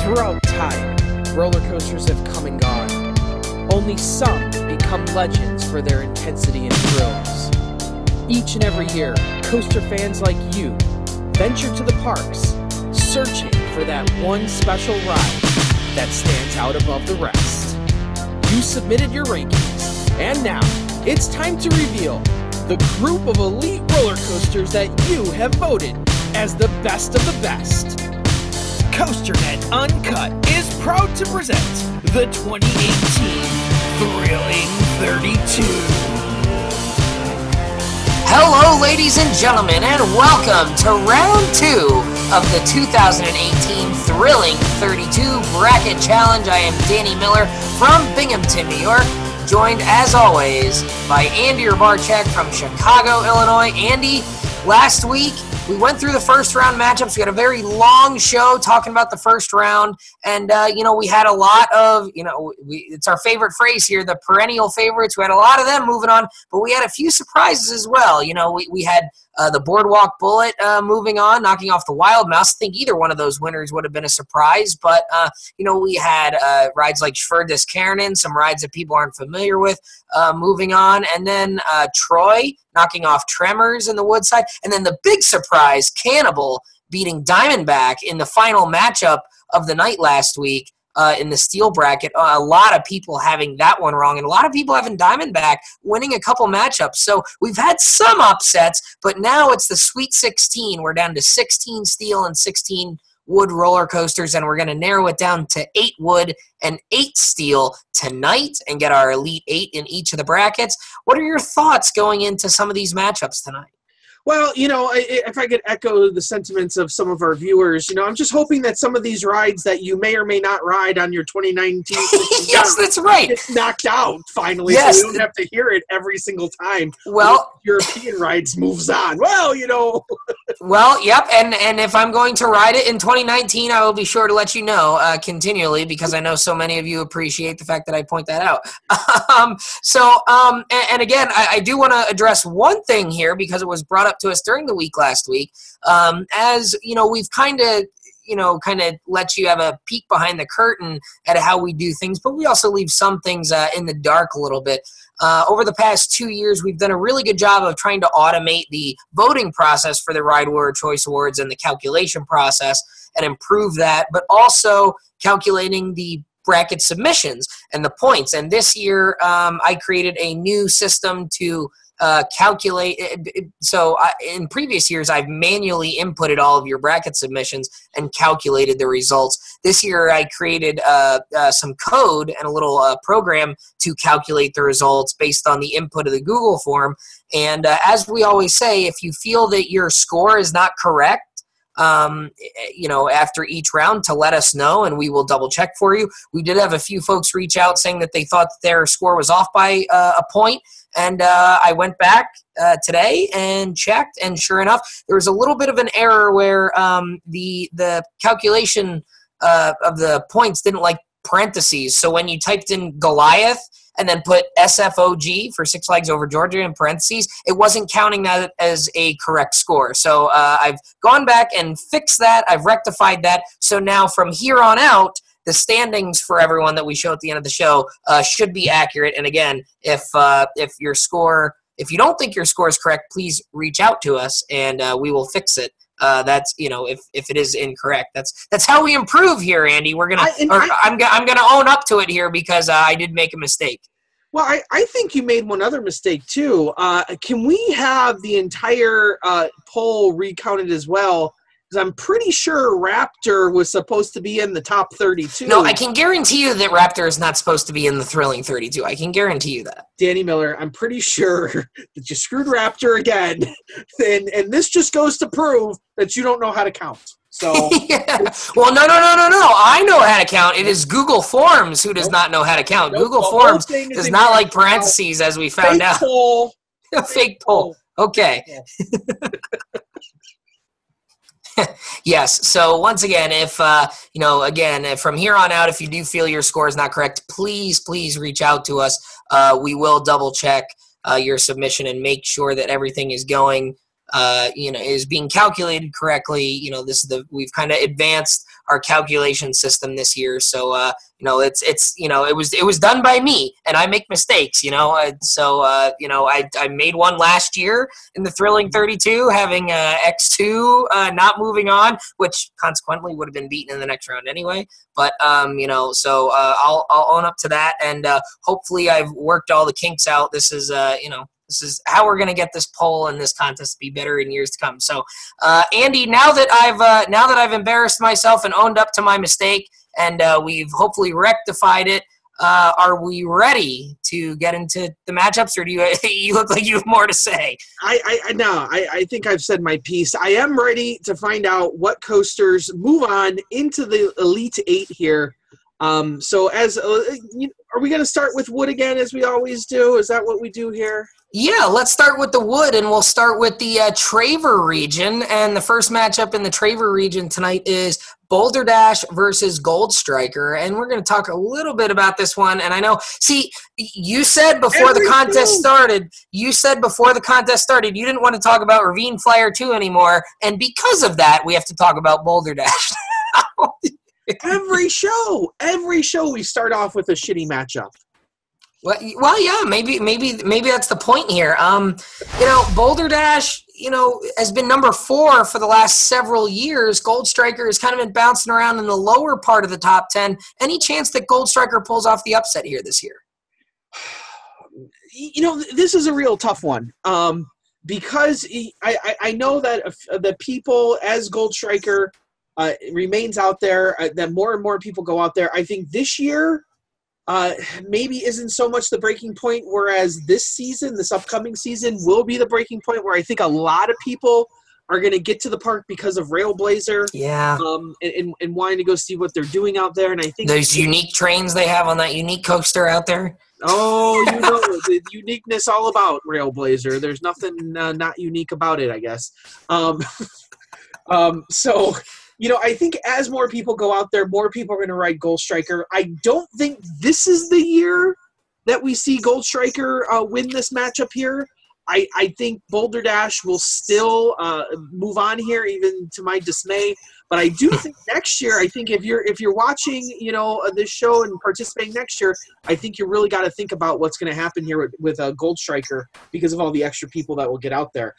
Throughout time, roller coasters have come and gone. Only some become legends for their intensity and thrills. Each and every year, coaster fans like you venture to the parks, searching for that one special ride that stands out above the rest. You submitted your rankings, and now it's time to reveal the group of elite roller coasters that you have voted as the best of the best. COASTER-net Uncut is proud to present the 2018 Thrilling 32. Hello, ladies and gentlemen, and welcome to round 2 of the 2018 Thrilling 32 Bracket Challenge. I am Danny Miller from Binghamton, New York, joined as always by Andy Urbarchek from Chicago, Illinois. Andy, last week we went through the first round matchups. We had a very long show talking about the first round, and we had a lot of, it's our favorite phrase here, the perennial favorites. We had a lot of them moving on, but we had a few surprises as well. We had the Boardwalk Bullet moving on, knocking off the Wild Mouse. I think either one of those winners would have been a surprise, but we had rides like SCHWARZKOPF, some rides that people aren't familiar with, moving on, and then Troy knocking off Tremors in the Woodside, and then the big surprise, Cannibal beating Diamondback in the final matchup of the night last week in the steel bracket. A lot of people having that one wrong, and a lot of people having Diamondback winning a couple matchups. So we've had some upsets, but now it's the Sweet 16. We're down to 16 steel and 16 wood roller coasters, and we're going to narrow it down to 8 wood and 8 steel tonight and get our Elite 8 in each of the brackets. What are your thoughts going into some of these matchups tonight? Well, if I could echo the sentiments of some of our viewers, I'm just hoping that some of these rides that you may or may not ride on your 2019 yes, that's right. Get knocked out finally, yes. So you don't have to hear it every single time. Well, European rides moves on. Well, Well, yep, and if I'm going to ride it in 2019, I will be sure to let you know continually, because I know so many of you appreciate the fact that I point that out. And again, I do want to address one thing here, because it was brought up to us during the week last week. As we've kind of let you have a peek behind the curtain at how we do things, but we also leave some things in the dark a little bit. Over the past 2 years, we've done a really good job of trying to automate the voting process for the Ride Warrior Choice Awards and the calculation process and improve that, but also calculating the bracket submissions and the points. And this year, I created a new system to calculate. So in previous years, I've manually inputted all of your bracket submissions and calculated the results. This year, I created some code and a little program to calculate the results based on the input of the Google form. And as we always say, if you feel that your score is not correct, after each round, to let us know, and we will double check for you. We did have a few folks reach out saying that they thought that their score was off by a point, and I went back today and checked, and sure enough, there was a little bit of an error where the calculation of the points didn't like parentheses. So when you typed in Goliath and then put SFOG for Six Flags Over Georgia in parentheses, it wasn't counting that as a correct score. So I've gone back and fixed that. I've rectified that. So now from here on out, the standings for everyone that we show at the end of the show should be accurate. And again, if you don't think your score is correct, please reach out to us and we will fix it. That's if it is incorrect, that's how we improve here, Andy. I'm gonna own up to it here, because I did make a mistake. Well, I think you made one other mistake too. Can we have the entire poll recounted as well? Because I'm pretty sure Raptor was supposed to be in the top 32. No, I can guarantee you that Raptor is not supposed to be in the Thrilling 32. I can guarantee you that. Danny Miller, I'm pretty sure that you screwed Raptor again. And this just goes to prove that you don't know how to count. So yeah. Well, no. I know how to count. It is Google Forms who does not know how to count. Google Forms does not like parentheses, as we found out. Poll. Fake poll. Okay. Yes. So once again, if from here on out, if you do feel your score is not correct, please reach out to us. We will double check your submission and make sure that everything is going is being calculated correctly. We've kind of advanced our calculation system this year. So, it was done by me, and I make mistakes, I made one last year in the Thrilling 32, having X2 not moving on, which consequently would have been beaten in the next round anyway. But, I'll own up to that, and hopefully I've worked all the kinks out. This is how we're going to get this poll and this contest to be better in years to come. So, Andy, now that I've embarrassed myself and owned up to my mistake, and we've hopefully rectified it, are we ready to get into the matchups, or do you look like you have more to say? I think I've said my piece. I am ready to find out what coasters move on into the Elite Eight here. So are we going to start with wood again, as we always do? Is that what we do here? Yeah, let's start with the wood, and we'll start with the Traver region. And the first matchup in the Traver region tonight is Boulder Dash versus Gold Striker. And we're going to talk a little bit about this one. And I know, you said before the contest started, you didn't want to talk about Ravine Flyer 2 anymore. And because of that, we have to talk about Boulder Dash. Every show we start off with a shitty matchup. Well, yeah, maybe that's the point here. Boulder Dash, has been number 4 for the last several years. Gold Striker has kind of been bouncing around in the lower part of the top 10. Any chance that Gold Striker pulls off the upset here this year? This is a real tough one. Because I know that the people, as Gold Striker remains out there, that more and more people go out there. I think this year maybe isn't so much the breaking point, whereas this upcoming season will be the breaking point, where I think a lot of people are going to get to the park because of Railblazer. Yeah. And wanting to go see what they're doing out there. And I think those unique trains they have on that unique coaster out there. Oh, the uniqueness all about Railblazer. There's nothing not unique about it, I guess. So, I think as more people go out there, more people are going to ride Gold Striker. I don't think this is the year that we see Gold Striker win this matchup here. I think Boulder Dash will still move on here, even to my dismay. But I do think next year, I think if you're watching, this show and participating next year, I think you really got to think about what's going to happen here with Gold Striker, because of all the extra people that will get out there.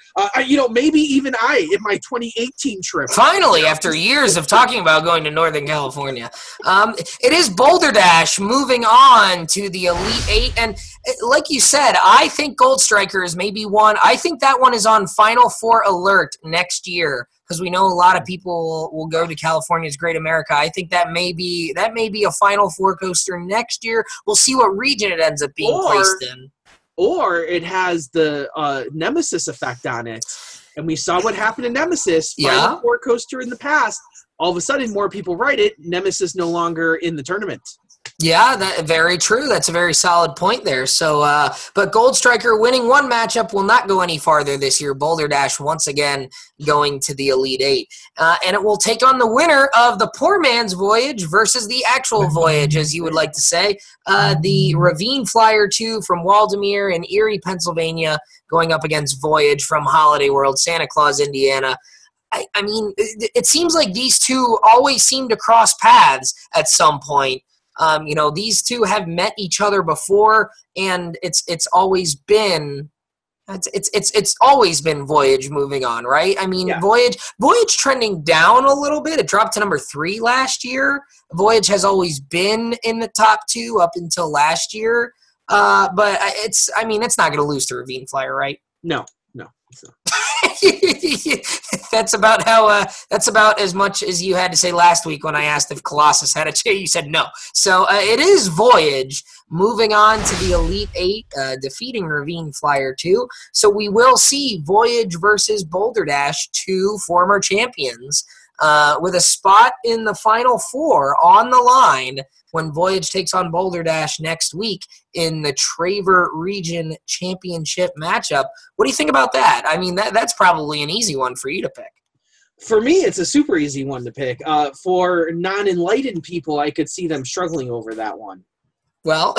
Maybe even in my 2018 trip. Finally, after years of talking about going to Northern California, it is Boulder Dash moving on to the Elite Eight. And like you said, I think Gold Striker is maybe one. I think that one is on Final Four alert next year, because we know a lot of people will go to California's Great America. I think that may be a Final Four coaster next year. We'll see what region it ends up being placed in. Or it has the Nemesis effect on it. And we saw what happened to Nemesis. Final Four coaster in the past. All of a sudden, more people ride it. Nemesis no longer in the tournament. Yeah, very true. That's a very solid point there. So, but Gold Striker winning one matchup will not go any farther this year. Boulder Dash once again going to the Elite Eight. And it will take on the winner of the poor man's voyage versus the actual voyage, as you would like to say. The Ravine Flyer 2 from Waldameer in Erie, Pennsylvania, going up against Voyage from Holiday World, Santa Claus, Indiana. I mean, it seems like these two always seem to cross paths at some point. These two have met each other before, and it's always been Voyage moving on, right? I mean, yeah. Voyage trending down a little bit. It dropped to number 3 last year. Voyage has always been in the top 2 up until last year. But it's not going to lose to Ravine Flyer, right? No. That's about as much as you had to say last week when I asked if Colossus had a chance. You said no. So it is Voyage moving on to the Elite Eight, defeating Ravine Flyer 2. So we will see Voyage versus Boulder Dash, 2 former champions, with a spot in the Final Four on the line when Voyage takes on Boulder Dash next week in the Traver Region Championship matchup. What do you think about that? I mean, that's probably an easy one for you to pick. For me, it's a super easy one to pick. For non-enlightened people, I could see them struggling over that one. Well,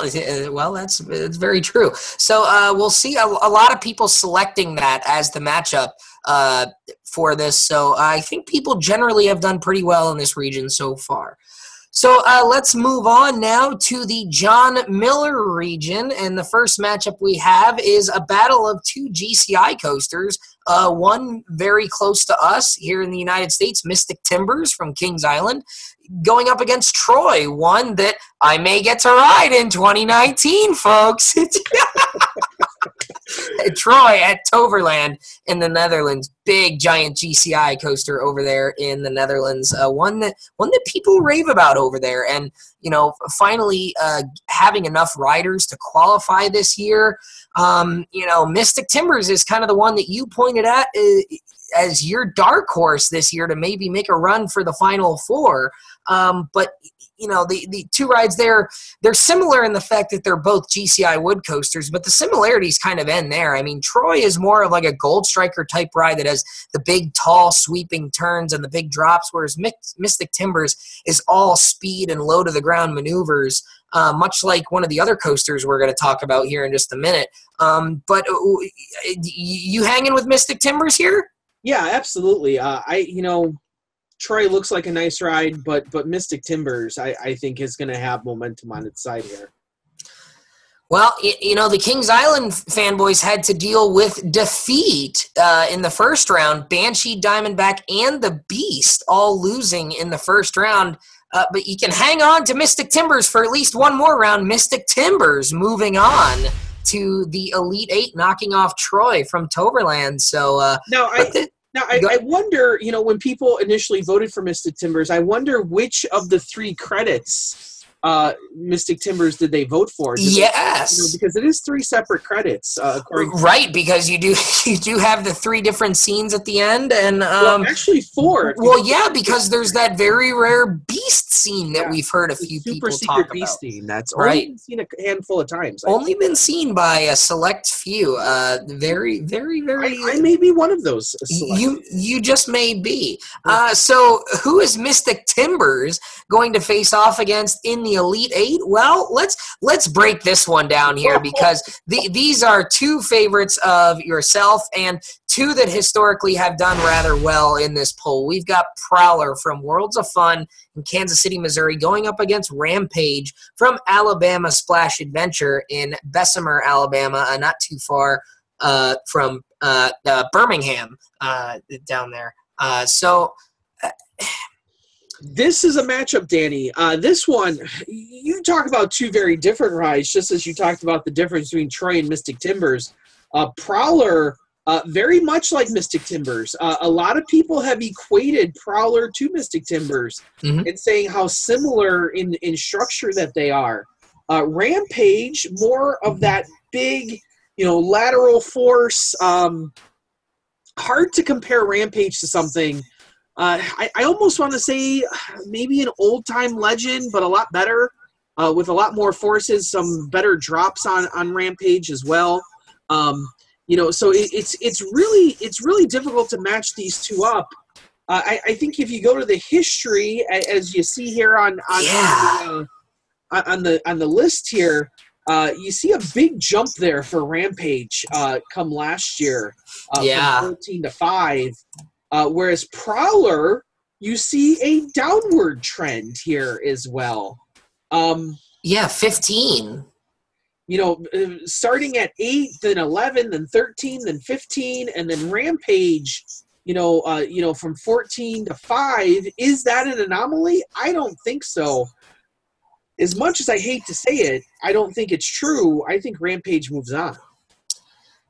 that's very true. So we'll see a lot of people selecting that as the matchup for this. So I think people generally have done pretty well in this region so far. So let's move on now to the John Miller region, and the first matchup we have is a battle of two GCI coasters, one very close to us here in the United States, Mystic Timbers from Kings Island, going up against Troy, one that I may get to ride in 2019, folks. Troy at Toverland in the Netherlands, big giant GCI coaster over there in the Netherlands, one that people rave about over there, and finally having enough riders to qualify this year. Mystic Timbers is kind of the one that you pointed at as your dark horse this year to maybe make a run for the Final Four, but the two rides there, they're similar in the fact that they're both GCI wood coasters, but the similarities kind of end there. I mean, Troy is more of like a Gold Striker type ride that has the big, tall, sweeping turns and the big drops, whereas Mystic Timbers is all speed and low-to-the-ground maneuvers, much like one of the other coasters we're going to talk about here in just a minute. But you hanging with Mystic Timbers here? Yeah, absolutely. Troy looks like a nice ride, but Mystic Timbers, I think, is going to have momentum on its side here. Well, the Kings Island fanboys had to deal with defeat in the first round. Banshee, Diamondback, and the Beast all losing in the first round. But you can hang on to Mystic Timbers for at least one more round. Mystic Timbers moving on to the Elite Eight, knocking off Troy from Toverland. So I wonder, when people initially voted for Mystic Timbers, I wonder which of the three credits Mystic Timbers did they vote for? Yes. Because it is three separate credits. Right, because you do have the three different scenes at the end. And actually four. Well, yeah, because there's that very rare Beast scene that we've heard a few people talk about. Super secret Beast scene. That's only been seen a handful of times. Only been seen by a select few. Very, very, very... I may be one of those. You just may be. So who is Mystic Timbers going to face off against in the Elite Eight? Well, let's break this one down here, because these are two favorites of yourself and two that historically have done rather well in this poll. We've got Prowler from Worlds of Fun in Kansas City, Missouri, going up against Rampage from Alabama Splash Adventure in Bessemer, Alabama, not too far from Birmingham down there. This is a matchup, Danny. This one, you talk about two very different rides, just as you talked about the difference between Troy and Mystic Timbers. Prowler, very much like Mystic Timbers. A lot of people have equated Prowler to Mystic Timbers and saying how similar in structure that they are. Rampage, more of that big, lateral force. Hard to compare Rampage to something. I almost want to say maybe an old-time Legend, but a lot better, with a lot more forces, some better drops on Rampage as well. So it's really difficult to match these two up. I think if you go to the history, as you see here on the list here, you see a big jump there for Rampage come last year, from 14-5. Whereas Prowler, you see a downward trend here as well. 15. Starting at 8, then 11, then 13, then 15, and then Rampage, from 14-5. Is that an anomaly? I don't think so. As much as I hate to say it, I don't think it's true. I think Rampage moves on.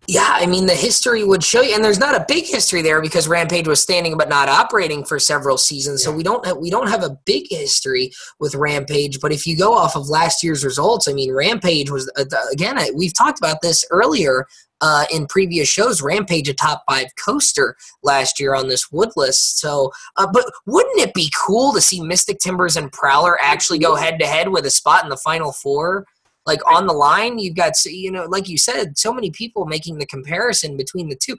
Yeah, I mean, the history would show you, and there's not a big history there because Rampage was standing but not operating for several seasons, so we don't have a big history with Rampage. But if you go off of last year's results, I mean, Rampage was, again, we've talked about this earlier in previous shows, Rampage a top 5 coaster last year on this wood list. So, but wouldn't it be cool to see Mystic Timbers and Prowler actually go head-to-head with a spot in the Final Four? Like, on the line, you've got, like you said, so many people making the comparison between the two.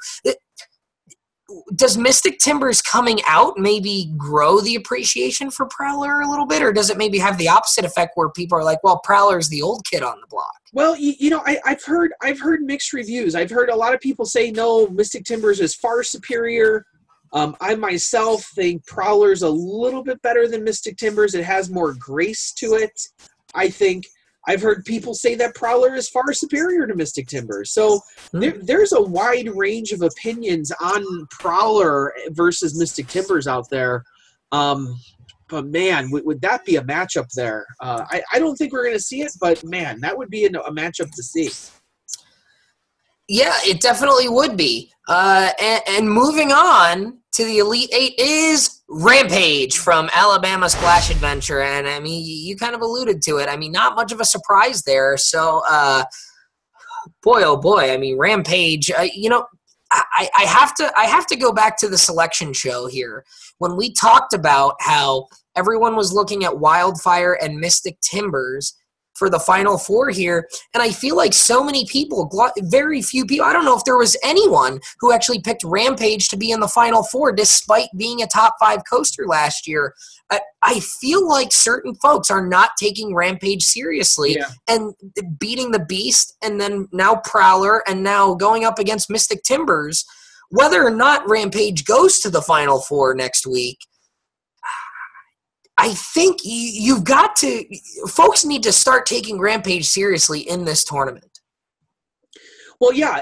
does Mystic Timbers coming out maybe grow the appreciation for Prowler a little bit, or does it maybe have the opposite effect where people are like, well, Prowler's the old kid on the block? Well, I've heard mixed reviews. I've heard a lot of people say, no, Mystic Timbers is far superior. I myself think Prowler's a little bit better than Mystic Timbers. It has more grace to it. I think I've heard people say that Prowler is far superior to Mystic Timbers. So there's a wide range of opinions on Prowler versus Mystic Timbers out there. But, man, would that be a matchup there? I don't think we're going to see it, but, man, that would be a matchup to see. Yeah, it definitely would be. And moving on to the Elite Eight is Rampage from Alabama Splash Adventure. And, I mean, you kind of alluded to it. I mean, not much of a surprise there. So, boy, oh, boy. I mean, Rampage, I have to go back to the selection show here. When we talked about how everyone was looking at Wildfire and Mystic Timbers for the Final Four here, and I feel like so many people, very few people, I don't know if there was anyone who actually picked Rampage to be in the Final Four despite being a top 5 coaster last year. I feel like certain folks are not taking Rampage seriously and beating the Beast, and then now Prowler, and now going up against Mystic Timbers. Whether or not Rampage goes to the Final Four next week, I think you've got to – folks need to start taking Rampage seriously in this tournament. Well, yeah,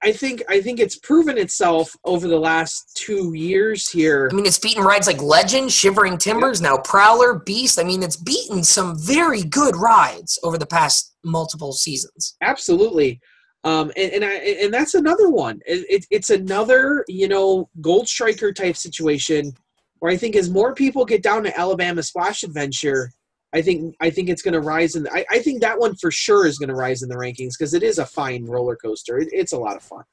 I think it's proven itself over the last 2 years here. I mean, it's beaten rides like Legend, Shivering Timbers, now Prowler, Beast. I mean, it's beaten some very good rides over the past multiple seasons. Absolutely. And that's another one. It's another, Gold Striker type situation where I think as more people get down to Alabama Splash Adventure, I think it's going to rise. I think that one for sure is going to rise in the rankings because it is a fine roller coaster. It's a lot of fun.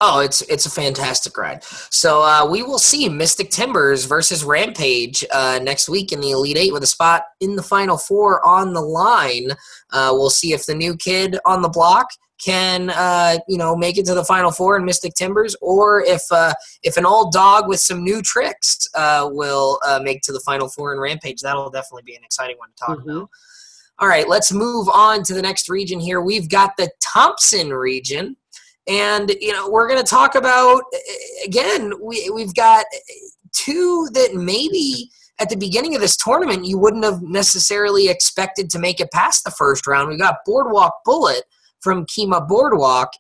Oh, it's a fantastic ride. So we will see Mystic Timbers versus Rampage next week in the Elite Eight with a spot in the Final Four on the line. We'll see if the new kid on the block can make it to the Final Four in Mystic Timbers, or if an old dog with some new tricks will make to the Final Four in Rampage. That'll definitely be an exciting one to talk about. All right, let's move on to the next region here. We've got the Thompson region. And, we're going to talk about, again, we've got two that maybe at the beginning of this tournament you wouldn't have necessarily expected to make it past the first round. We got Boardwalk Bullet from Kemah Boardwalk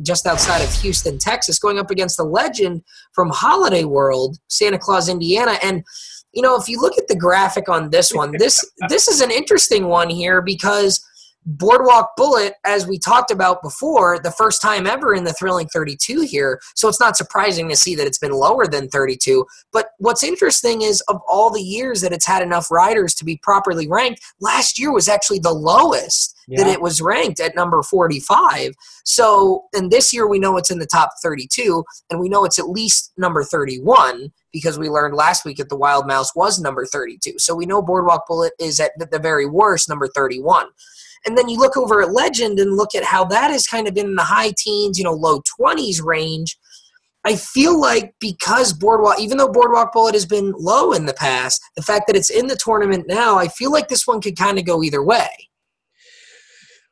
just outside of Houston, Texas, going up against the Legend from Holiday World, Santa Claus, Indiana. And, if you look at the graphic on this one, this is an interesting one here because Boardwalk Bullet, as we talked about before, the first time ever in the Thrilling 32 here, so it's not surprising to see that it's been lower than 32. But what's interesting is of all the years that it's had enough riders to be properly ranked, last year was actually the lowest that it was ranked at number 45. So, and this year we know it's in the top 32, and we know it's at least number 31 because we learned last week that the Wild Mouse was number 32. So we know Boardwalk Bullet is at the very worst number 31. And then you look over at Legend and look at how that has kind of been in the high teens, low 20s range. I feel like because Boardwalk, even though Boardwalk Bullet has been low in the past, the fact that it's in the tournament now, I feel like this one could kind of go either way.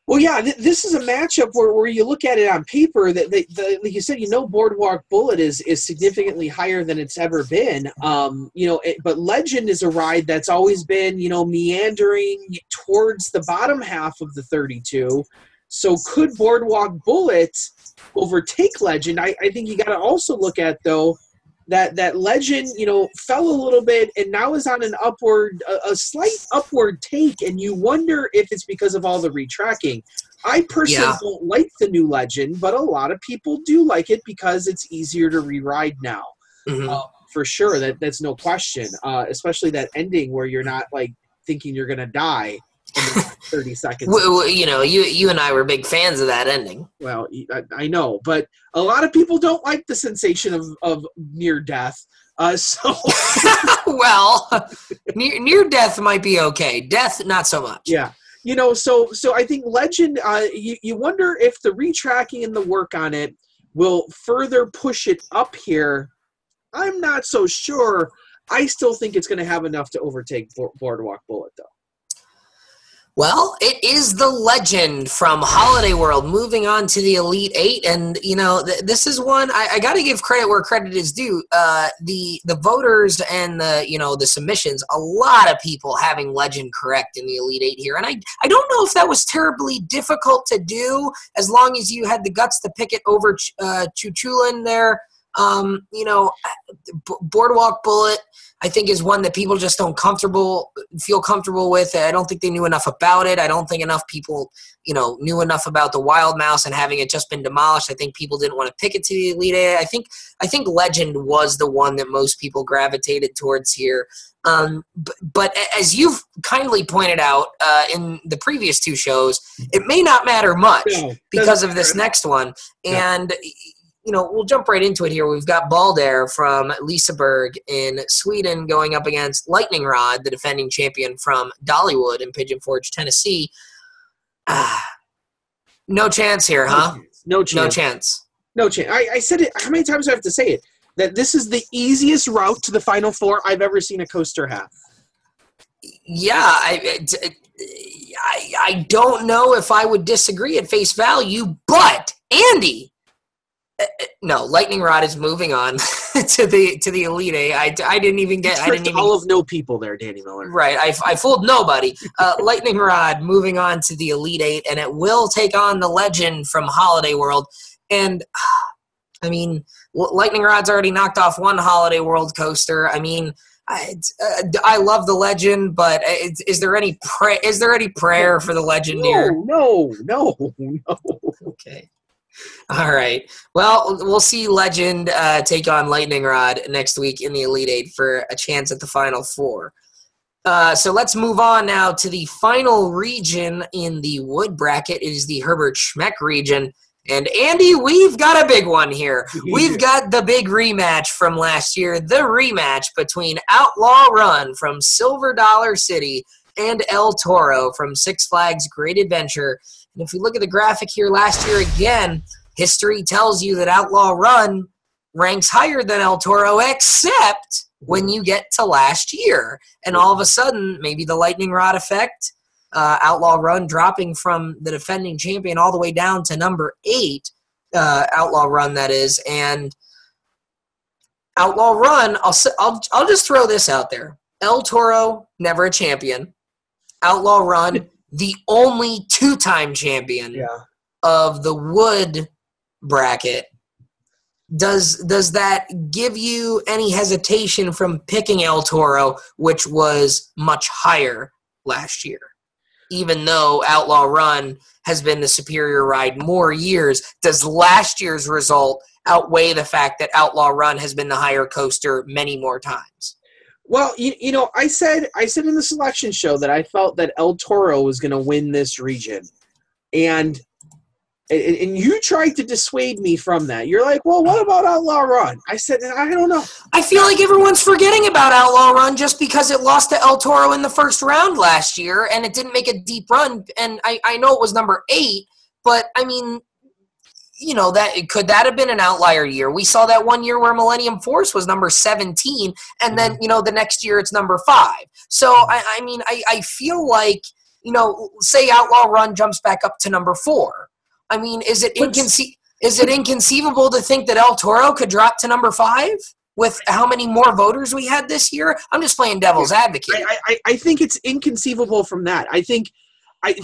Well, yeah, this is a matchup where you look at it on paper that like you said, Boardwalk Bullet is significantly higher than it's ever been. But Legend is a ride that's always been, meandering towards the bottom half of the 32. So could Boardwalk Bullet overtake Legend? I think you got to also look at, though, that Legend, fell a little bit and now is on a slight upward take, and you wonder if it's because of all the retracking. I personally don't like the new Legend, but a lot of people do like it because it's easier to re-ride now. For sure, that's no question, especially that ending where you're not, thinking you're going to die in the 30 seconds. You and I were big fans of that ending. Well, I know, but a lot of people don't like the sensation of near death. Well, near death might be okay. Death, not so much. Yeah. So I think Legend, you wonder if the retracking and the work on it will further push it up here, I'm not so sure. I still think it's going to have enough to overtake Boardwalk Bullet, though. Well, it is the legend from Holiday World moving on to the Elite Eight. And, you know, this is one I got to give credit where credit is due. The voters and the submissions, a lot of people having legend correct in the Elite Eight here. And I don't know if that was terribly difficult to do as long as you had the guts to pick it over Chuchulin there. Boardwalk Bullet, I think, is one that people just don't feel comfortable with. I don't think they knew enough about it. I don't think enough people, knew enough about the Wild Mouse and having it just been demolished. I think people didn't want to pick it to the Elite Eight. I think Legend was the one that most people gravitated towards here. But as you've kindly pointed out in the previous two shows, it may not matter much because of this next one. And we'll jump right into it here. We've got Boulder from Liseberg in Sweden going up against Lightning Rod, the defending champion from Dollywood in Pigeon Forge, Tennessee. No chance here, huh? No chance. I said it. How many times do I have to say it? That this is the easiest route to the Final Four I've ever seen a coaster have. Yeah, I don't know if I would disagree at face value, but Andy. No, Lightning Rod is moving on to the Elite Eight. I didn't even get. I didn't even all of no people there, Danny Miller. Right, I fooled nobody. Lightning Rod moving on to the Elite Eight, and it will take on the legend from Holiday World. And I mean, Lightning Rod's already knocked off one Holiday World coaster. I mean, I love the legend, but is there any prayer for the legend here? No. Okay. All right. Well, we'll see Legend take on Lightning Rod next week in the Elite Eight for a chance at the Final Four. So let's move on now to the final region in the wood bracket. It is the Herbert Schmeck region. And Andy, we've got a big one here. We've got the big rematch from last year, the rematch between Outlaw Run from Silver Dollar City and El Toro from Six Flags Great Adventure. And if we look at the graphic here last year again, history tells you that Outlaw Run ranks higher than El Toro, except when you get to last year. And all of a sudden, maybe the lightning rod effect, Outlaw Run dropping from the defending champion all the way down to number 8, Outlaw Run, that is. And Outlaw Run, I'll just throw this out there. El Toro, never a champion. Outlaw Run, the only 2-time champion of the wood bracket. Does that give you any hesitation from picking El Toro, which was much higher last year? Even though Outlaw Run has been the superior ride more years, does last year's result outweigh the fact that Outlaw Run has been the higher coaster many more times? Well, I said in the selection show that I felt that El Toro was going to win this region, and you tried to dissuade me from that. You're like, well, what about Outlaw Run? I said, I don't know. I feel like everyone's forgetting about Outlaw Run just because it lost to El Toro in the first round last year, and it didn't make a deep run. And I know it was number 8, but I mean, could that have been an outlier year? We saw that one year where Millennium Force was number 17, and then, the next year it's number 5. So, I feel like, say Outlaw Run jumps back up to number 4. I mean, is it inconceivable to think that El Toro could drop to number 5 with how many more voters we had this year? I'm just playing devil's advocate. I think it's inconceivable from that. I think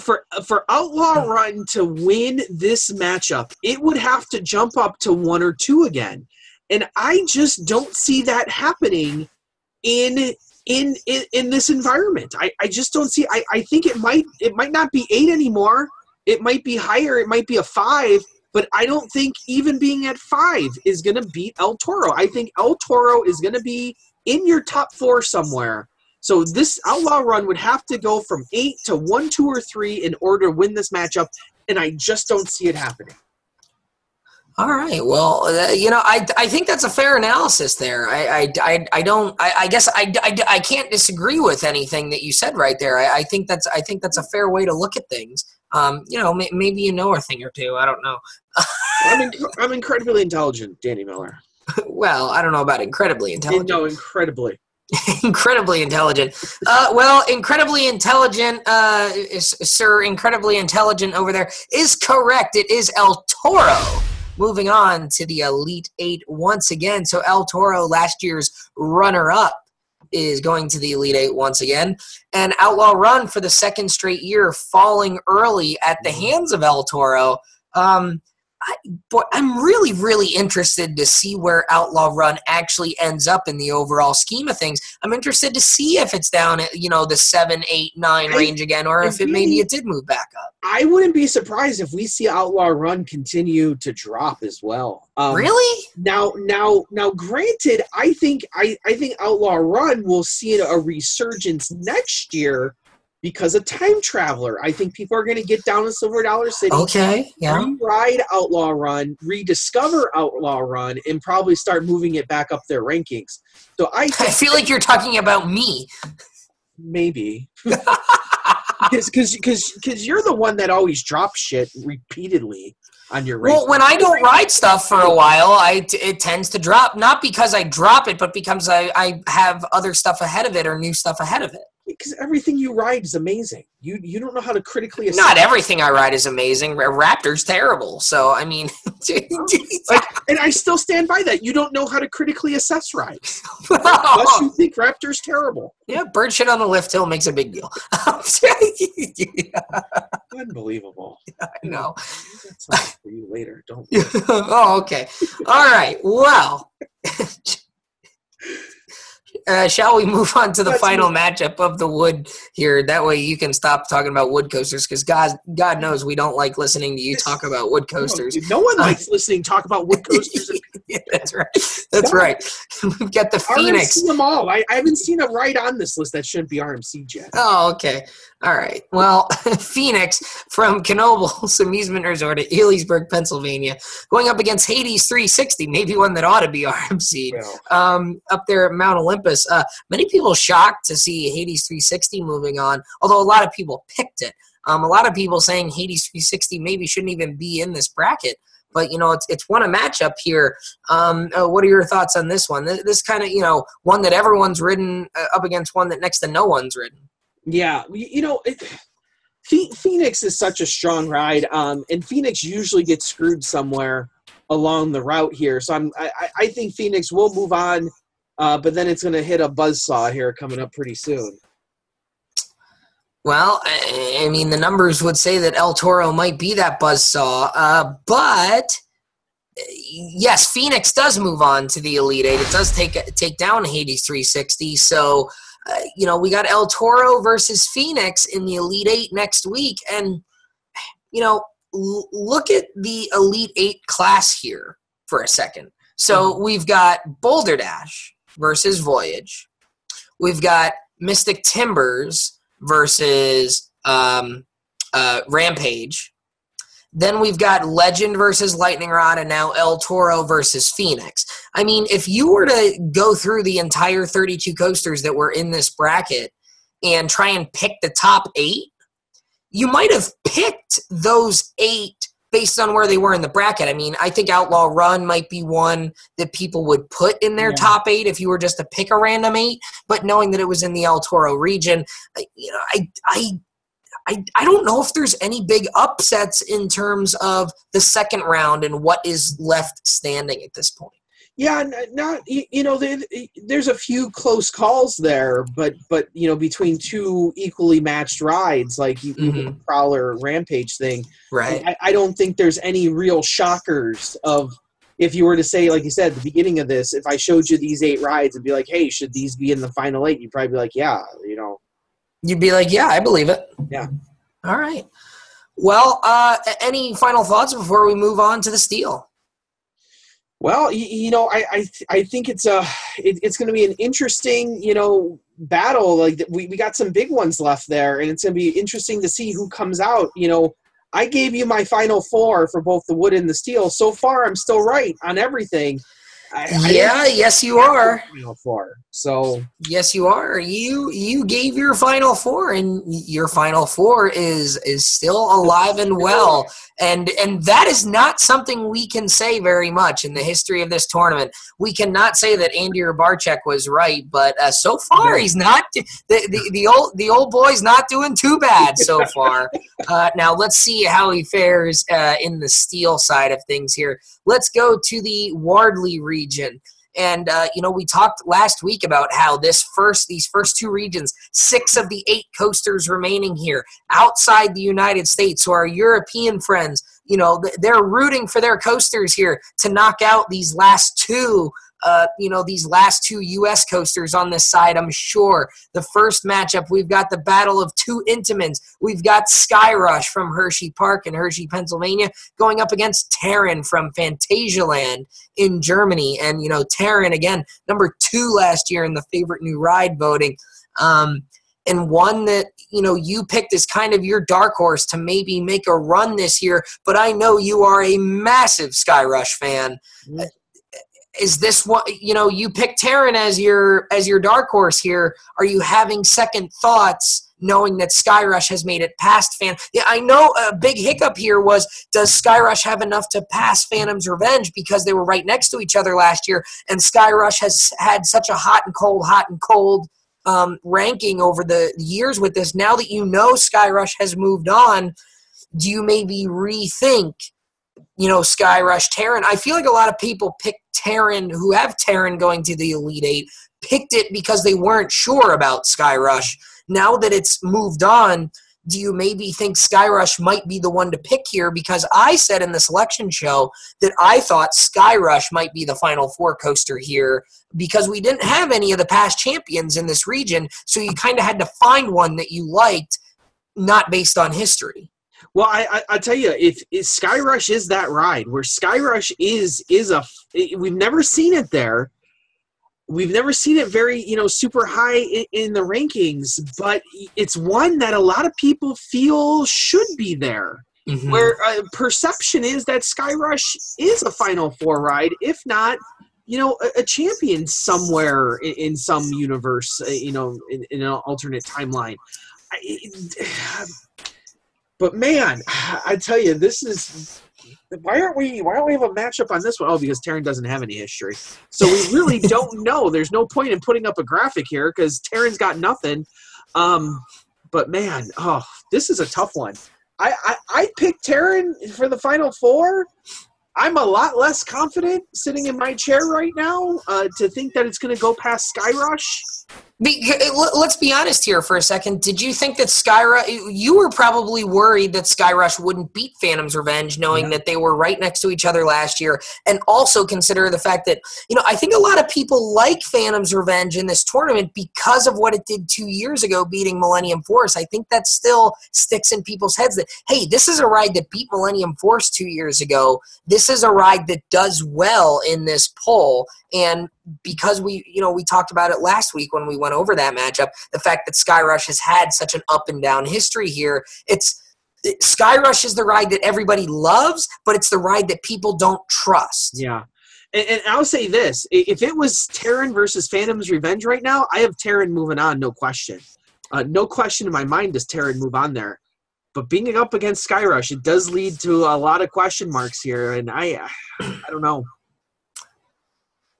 for Outlaw Run to win this matchup, it would have to jump up to 1 or 2 again. And I just don't see that happening in this environment. I just don't see. I think it might not be 8 anymore. It might be higher. It might be a 5. But I don't think even being at 5 is going to beat El Toro. I think El Toro is going to be in your top 4 somewhere. So this Outlaw Run would have to go from 8 to 1, 2, or 3 in order to win this matchup, and I just don't see it happening. All right. Well, I think that's a fair analysis there. I guess I can't disagree with anything that you said right there. I think that's a fair way to look at things. Maybe a thing or two. I don't know. I'm incredibly intelligent, Danny Miller. Well, I don't know about incredibly intelligent. No, incredibly. Incredibly intelligent. Well, incredibly intelligent, sir, incredibly intelligent over there is correct. It is El Toro. Moving on to the Elite Eight once again. So El Toro, last year's runner-up, is going to the Elite Eight once again. And Outlaw Run for the second straight year, falling early at the hands of El Toro. I'm really, really interested to see where Outlaw Run actually ends up in the overall scheme of things. I'm interested to see if it's down at, the 7, 8, 9 range again, or if maybe it did move back up. I wouldn't be surprised if we see Outlaw Run continue to drop as well. Really? Now, granted, I think Outlaw Run will see a resurgence next year. Because of Time Traveler. I think people are going to get down to Silver Dollar City. Okay, yeah. Ride Outlaw Run, rediscover Outlaw Run, and probably start moving it back up their rankings. So I feel like you're talking about me. Maybe. Because you're the one that always drops shit repeatedly on your rankings. Well, when I don't ride stuff for a while, it tends to drop. Not because I drop it, but because I have other stuff ahead of it or new stuff ahead of it. Because everything you ride is amazing. You don't know how to critically assess. Not everything I ride is amazing. Raptor's terrible. So, I mean. And I still stand by that. You don't know how to critically assess rides. Unless you think Raptor's terrible. Yeah, bird shit on the lift hill makes a big deal. Unbelievable. I know. That's something for you later. Don't. Oh, okay. All right. Well. Shall we move on to the final matchup of the wood here? That way you can stop talking about wood coasters, because God knows we don't like listening to you talk about wood coasters. No one likes listening to talk about wood coasters. Yeah, that's right. That's right. We've got the Phoenix. RMC them all. I haven't seen a ride on this list that shouldn't be RMC yet. Oh, okay. All right. Well, Phoenix from Knoebels Amusement Resort at Elysburg, Pennsylvania, going up against Hades 360, maybe one that ought to be RMC'd, up there at Mount Olympus. Many people shocked to see Hades 360 moving on, although a lot of people picked it. A lot of people saying Hades 360 maybe shouldn't even be in this bracket. But, it's won a matchup here. What are your thoughts on this one? This kind of, one that everyone's ridden up against one that next to no one's ridden. Yeah, Phoenix is such a strong ride, and Phoenix usually gets screwed somewhere along the route here. So I think Phoenix will move on, but then it's going to hit a buzzsaw here coming up pretty soon. Well, I mean, the numbers would say that El Toro might be that buzzsaw, but yes, Phoenix does move on to the Elite Eight. It does take down Hades 360, so... we got El Toro versus Phoenix in the Elite Eight next week. And, look at the Elite Eight class here for a second. So we've got Boulder Dash versus Voyage. We've got Mystic Timbers versus Rampage. Then we've got Legend versus Lightning Rod, and now El Toro versus Phoenix. I mean, if you were to go through the entire 32 coasters that were in this bracket and try and pick the top 8, you might have picked those 8 based on where they were in the bracket. I mean, I think Outlaw Run might be one that people would put in their top 8 if you were just to pick a random 8, but knowing that it was in the El Toro region, I don't know if there's any big upsets in terms of the second round and what is left standing at this point. Yeah, there's a few close calls there, but between two equally matched rides, like the Prowler Rampage thing, right? I don't think there's any real shockers of, if you were to say, like you said at the beginning of this, if I showed you these 8 rides and be like, hey, should these be in the final 8? You'd probably be like, yeah, You'd be like, yeah, I believe it. Yeah. All right. Well, any final thoughts before we move on to the steel? Well, I think it's going to be an interesting, battle. Like we got some big ones left there, and it's going to be interesting to see who comes out. I gave you my final 4 for both the wood and the steel. So far, I'm still right on everything. Yes, you are. Final four. So yes, you are. You gave your Final Four, and your Final Four is still alive and well. And that is not something we can say very much in the history of this tournament. We cannot say that Andy Barczyk was right, but so far he's not. The old boy's not doing too bad so far. Now let's see how he fares in the steel side of things here. Let's go to the Wardley region. And, we talked last week about how these first two regions, 6 of the 8 coasters remaining here outside the United States, so our European friends, they're rooting for their coasters here to knock out these last two U.S. coasters on this side, I'm sure. The first matchup, we've got the Battle of Two Intamins. We've got Skyrush from Hershey Park in Hershey, Pennsylvania, going up against Terran from Phantasialand in Germany. And, Terran, again, number 2 last year in the favorite new ride voting. And one that, you picked as kind of your dark horse to maybe make a run this year, but I know you are a massive Skyrush fan. Mm-hmm. Is this what you picked Terran as your dark horse here? Are you having second thoughts knowing that Skyrush has made it past Yeah, I know a big hiccup here was, does Skyrush have enough to pass Phantom's Revenge because they were right next to each other last year, and Skyrush has had such a hot and cold ranking over the years with this. Now that Skyrush has moved on, do you maybe rethink Skyrush Terran? I feel like a lot of people picked Terran who have Terran going to the Elite Eight, picked it because they weren't sure about Skyrush. Now that it's moved on, do you maybe think Skyrush might be the one to pick here? Because I said in the selection show that I thought Skyrush might be the Final Four coaster here because we didn't have any of the past champions in this region, so you kind of had to find one that you liked, not based on history. Well, I tell you, if Skyrush is that ride where Skyrush is we've never seen it there. We've never seen it very, super high in the rankings, but it's one that a lot of people feel should be there. Mm-hmm. Where perception is that Skyrush is a Final Four ride, if not, a champion somewhere in some universe, in an alternate timeline. But man, I tell you, this is why don't we have a matchup on this one? Oh, because Terran doesn't have any history, so we really don't know. There's no point in putting up a graphic here because Terran's got nothing. But man, this is a tough one. I picked Terran for the Final Four. I'm a lot less confident sitting in my chair right now to think that it's going to go past Skyrush. Let's be honest here for a second. Did you think that Skyrush, you were probably worried that Skyrush wouldn't beat Phantom's Revenge, knowing that they were right next to each other last year, and also consider the fact that, I think a lot of people like Phantom's Revenge in this tournament because of what it did 2 years ago, beating Millennium Force. I think that still sticks in people's heads that, hey, this is a ride that beat Millennium Force 2 years ago. This is a ride that does well in this poll, and because we talked about it last week when we went over that matchup, the fact that Skyrush has had such an up and down history here, Skyrush is the ride that everybody loves, but it's the ride that people don't trust. Yeah. And I'll say this, if it was Terran versus Phantom's Revenge right now, I have Terran moving on, no question. No question in my mind does Terran move on there. But being up against Skyrush, it does lead to a lot of question marks here, and I don't know.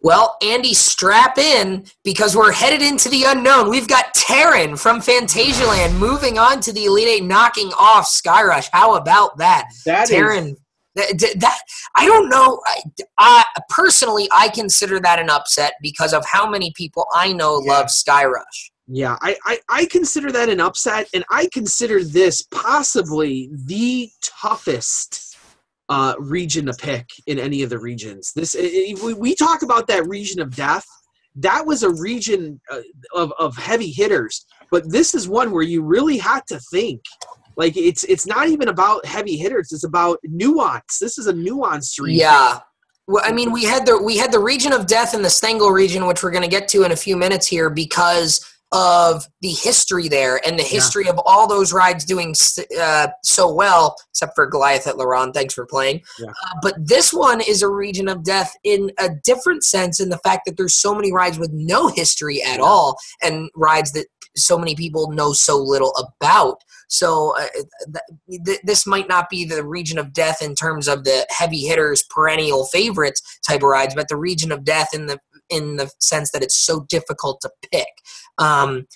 Well, Andy, strap in because we're headed into the unknown. We've got Terran from Phantasialand moving on to the Elite Eight, knocking off Skyrush. How about that? Terran. That I don't know. I personally, I consider that an upset because of how many people I know love Skyrush. Yeah, I consider that an upset, and I consider this possibly the toughest region to pick in any of the regions. We talk about that region of death. That was a region of heavy hitters, but this is one where you really had to think. Like it's not even about heavy hitters; it's about nuance. This is a nuanced region. Yeah. Well, I mean, we had the region of death and the Stengel region, which we're going to get to in a few minutes here, because of the history there and the history of all those rides doing so well, except for Goliath at Laron. Thanks for playing. Yeah. But this one is a region of death in a different sense, in the fact that there's so many rides with no history at all, and rides that so many people know so little about. So this might not be the region of death in terms of the heavy hitters, perennial favorites type of rides, but the region of death in the sense that it's so difficult to pick. And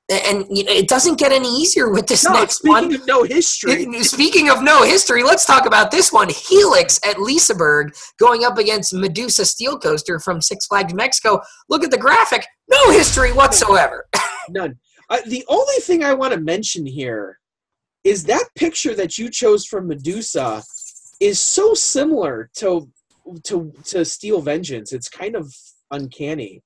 it doesn't get any easier with this next one. Speaking of no history. Speaking of no history, let's talk about this one. Helix at Liseberg going up against Medusa Steel Coaster from Six Flags Mexico. Look at the graphic. No history whatsoever. None. The only thing I want to mention here is that picture that you chose from Medusa is so similar to Steel Vengeance. It's kind of uncanny.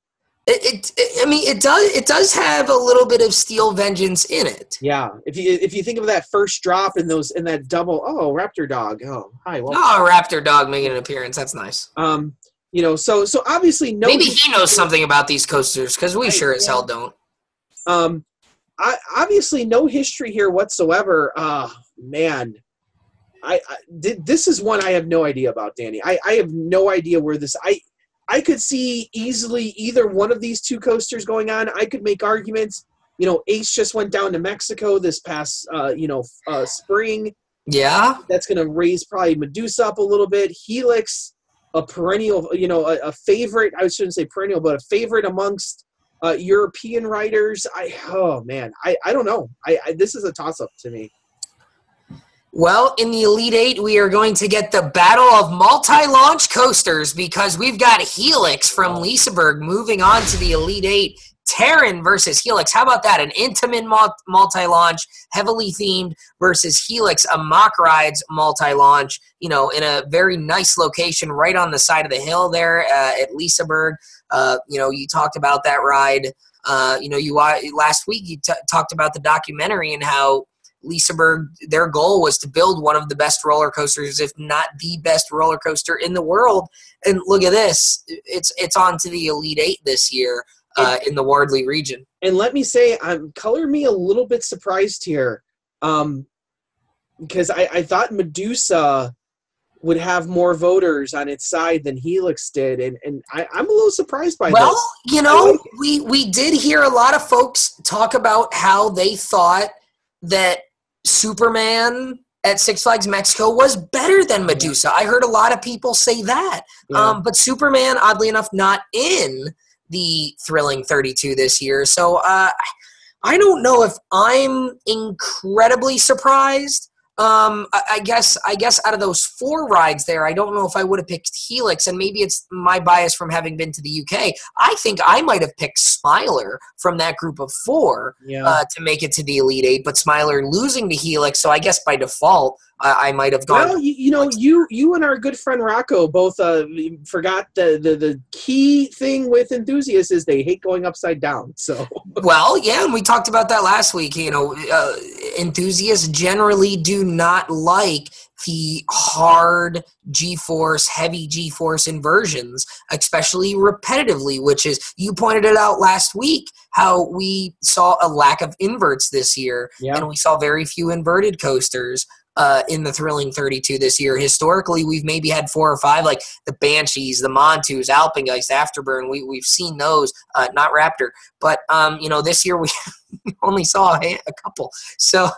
It does have a little bit of Steel Vengeance in it. Yeah, if you think of that first drop in that double, Raptor Dog. Oh, hi. Well, Raptor Dog making an appearance. That's nice. So obviously no. Maybe he knows something about these coasters because we sure as hell don't. Obviously no history here whatsoever. Man, this is one I have no idea about, Danny. I have no idea where this. I could see easily either one of these two coasters going on. I could make arguments. Ace just went down to Mexico this past, spring. Yeah. That's going to raise probably Medusa up a little bit. Helix, a perennial, a favorite. I shouldn't say perennial, but a favorite amongst European riders. I don't know. This is a toss-up to me. Well, in the Elite Eight, we are going to get the battle of multi-launch coasters because we've got Helix from Liseberg moving on to the Elite Eight. Terran versus Helix. How about that? An Intamin multi-launch, heavily themed, versus Helix, a Mock Rides multi-launch, in a very nice location right on the side of the hill there at Liseberg. You talked about that ride. Last week you talked about the documentary and how Liseberg, their goal was to build one of the best roller coasters, if not the best roller coaster in the world. And look at this. It's on to the Elite Eight this year in the Wardley region. And let me say, color me a little bit surprised here because I thought Medusa would have more voters on its side than Helix did, and I'm a little surprised by this. Well, we did hear a lot of folks talk about how they thought that Superman at Six Flags Mexico was better than Medusa. I heard a lot of people say that. Yeah. But Superman, oddly enough, not in the Thrilling 32 this year. So I don't know if I'm incredibly surprised. I guess out of those four rides there, I don't know if I would have picked Helix, and maybe it's my bias from having been to the UK. I think I might have picked Smiler from that group of four to make it to the Elite Eight, but Smiler losing to Helix, so I guess by default I might have gone. Well, you and our good friend Rocco both forgot the key thing with enthusiasts is they hate going upside down. So well, yeah, and we talked about that last week. Enthusiasts generally do not like the hard G-force, heavy G-force inversions, especially repetitively, which is, you pointed it out last week, how we saw a lack of inverts this year, and we saw very few inverted coasters in the Thrilling 32 this year. Historically, we've maybe had 4 or 5, like the Banshees, the Montus, Alpengeist, Afterburn. We've seen those, not Raptor. But, this year we only saw a couple. So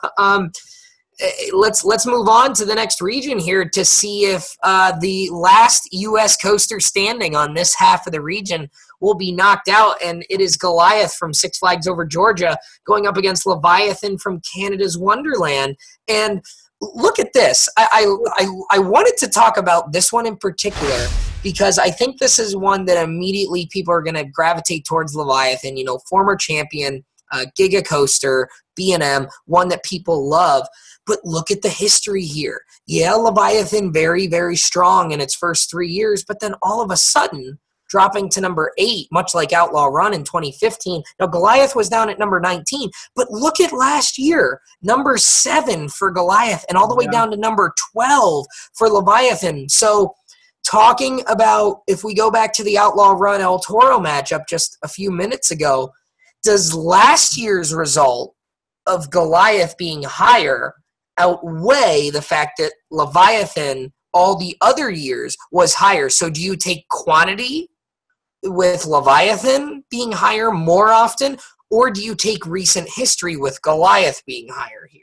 let's move on to the next region here to see if the last U.S. coaster standing on this half of the region will be knocked out, and it is Goliath from Six Flags Over Georgia going up against Leviathan from Canada's Wonderland. And look at this. I wanted to talk about this one in particular because I think this is one that immediately people are going to gravitate towards Leviathan, former champion, Giga Coaster, B&M, one that people love. But look at the history here. Yeah, Leviathan very, very strong in its first 3 years, but then all of a sudden dropping to number 8, much like Outlaw Run in 2015. Now, Goliath was down at number 19, but look at last year, number 7 for Goliath, and all the way down to number 12 for Leviathan. So talking about, if we go back to the Outlaw Run El Toro matchup just a few minutes ago, does last year's result of Goliath being higher outweigh the fact that Leviathan all the other years was higher? So do you take quantity with Leviathan being higher more often, or do you take recent history with Goliath being higher here?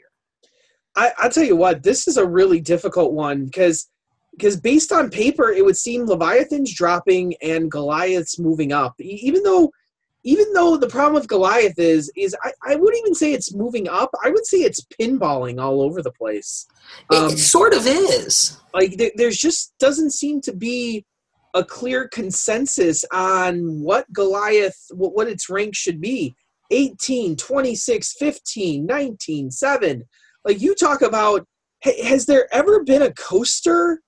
I'll tell you what, this is a really difficult one because based on paper, it would seem Leviathan's dropping and Goliath's moving up. Even though the problem with Goliath is I wouldn't even say it's moving up. I would say it's pinballing all over the place. It sort of is. Like there's just doesn't seem to be a clear consensus on what Goliath, what its rank should be. 18, 26, 15, 19, 7. Like you talk about, has there ever been a coaster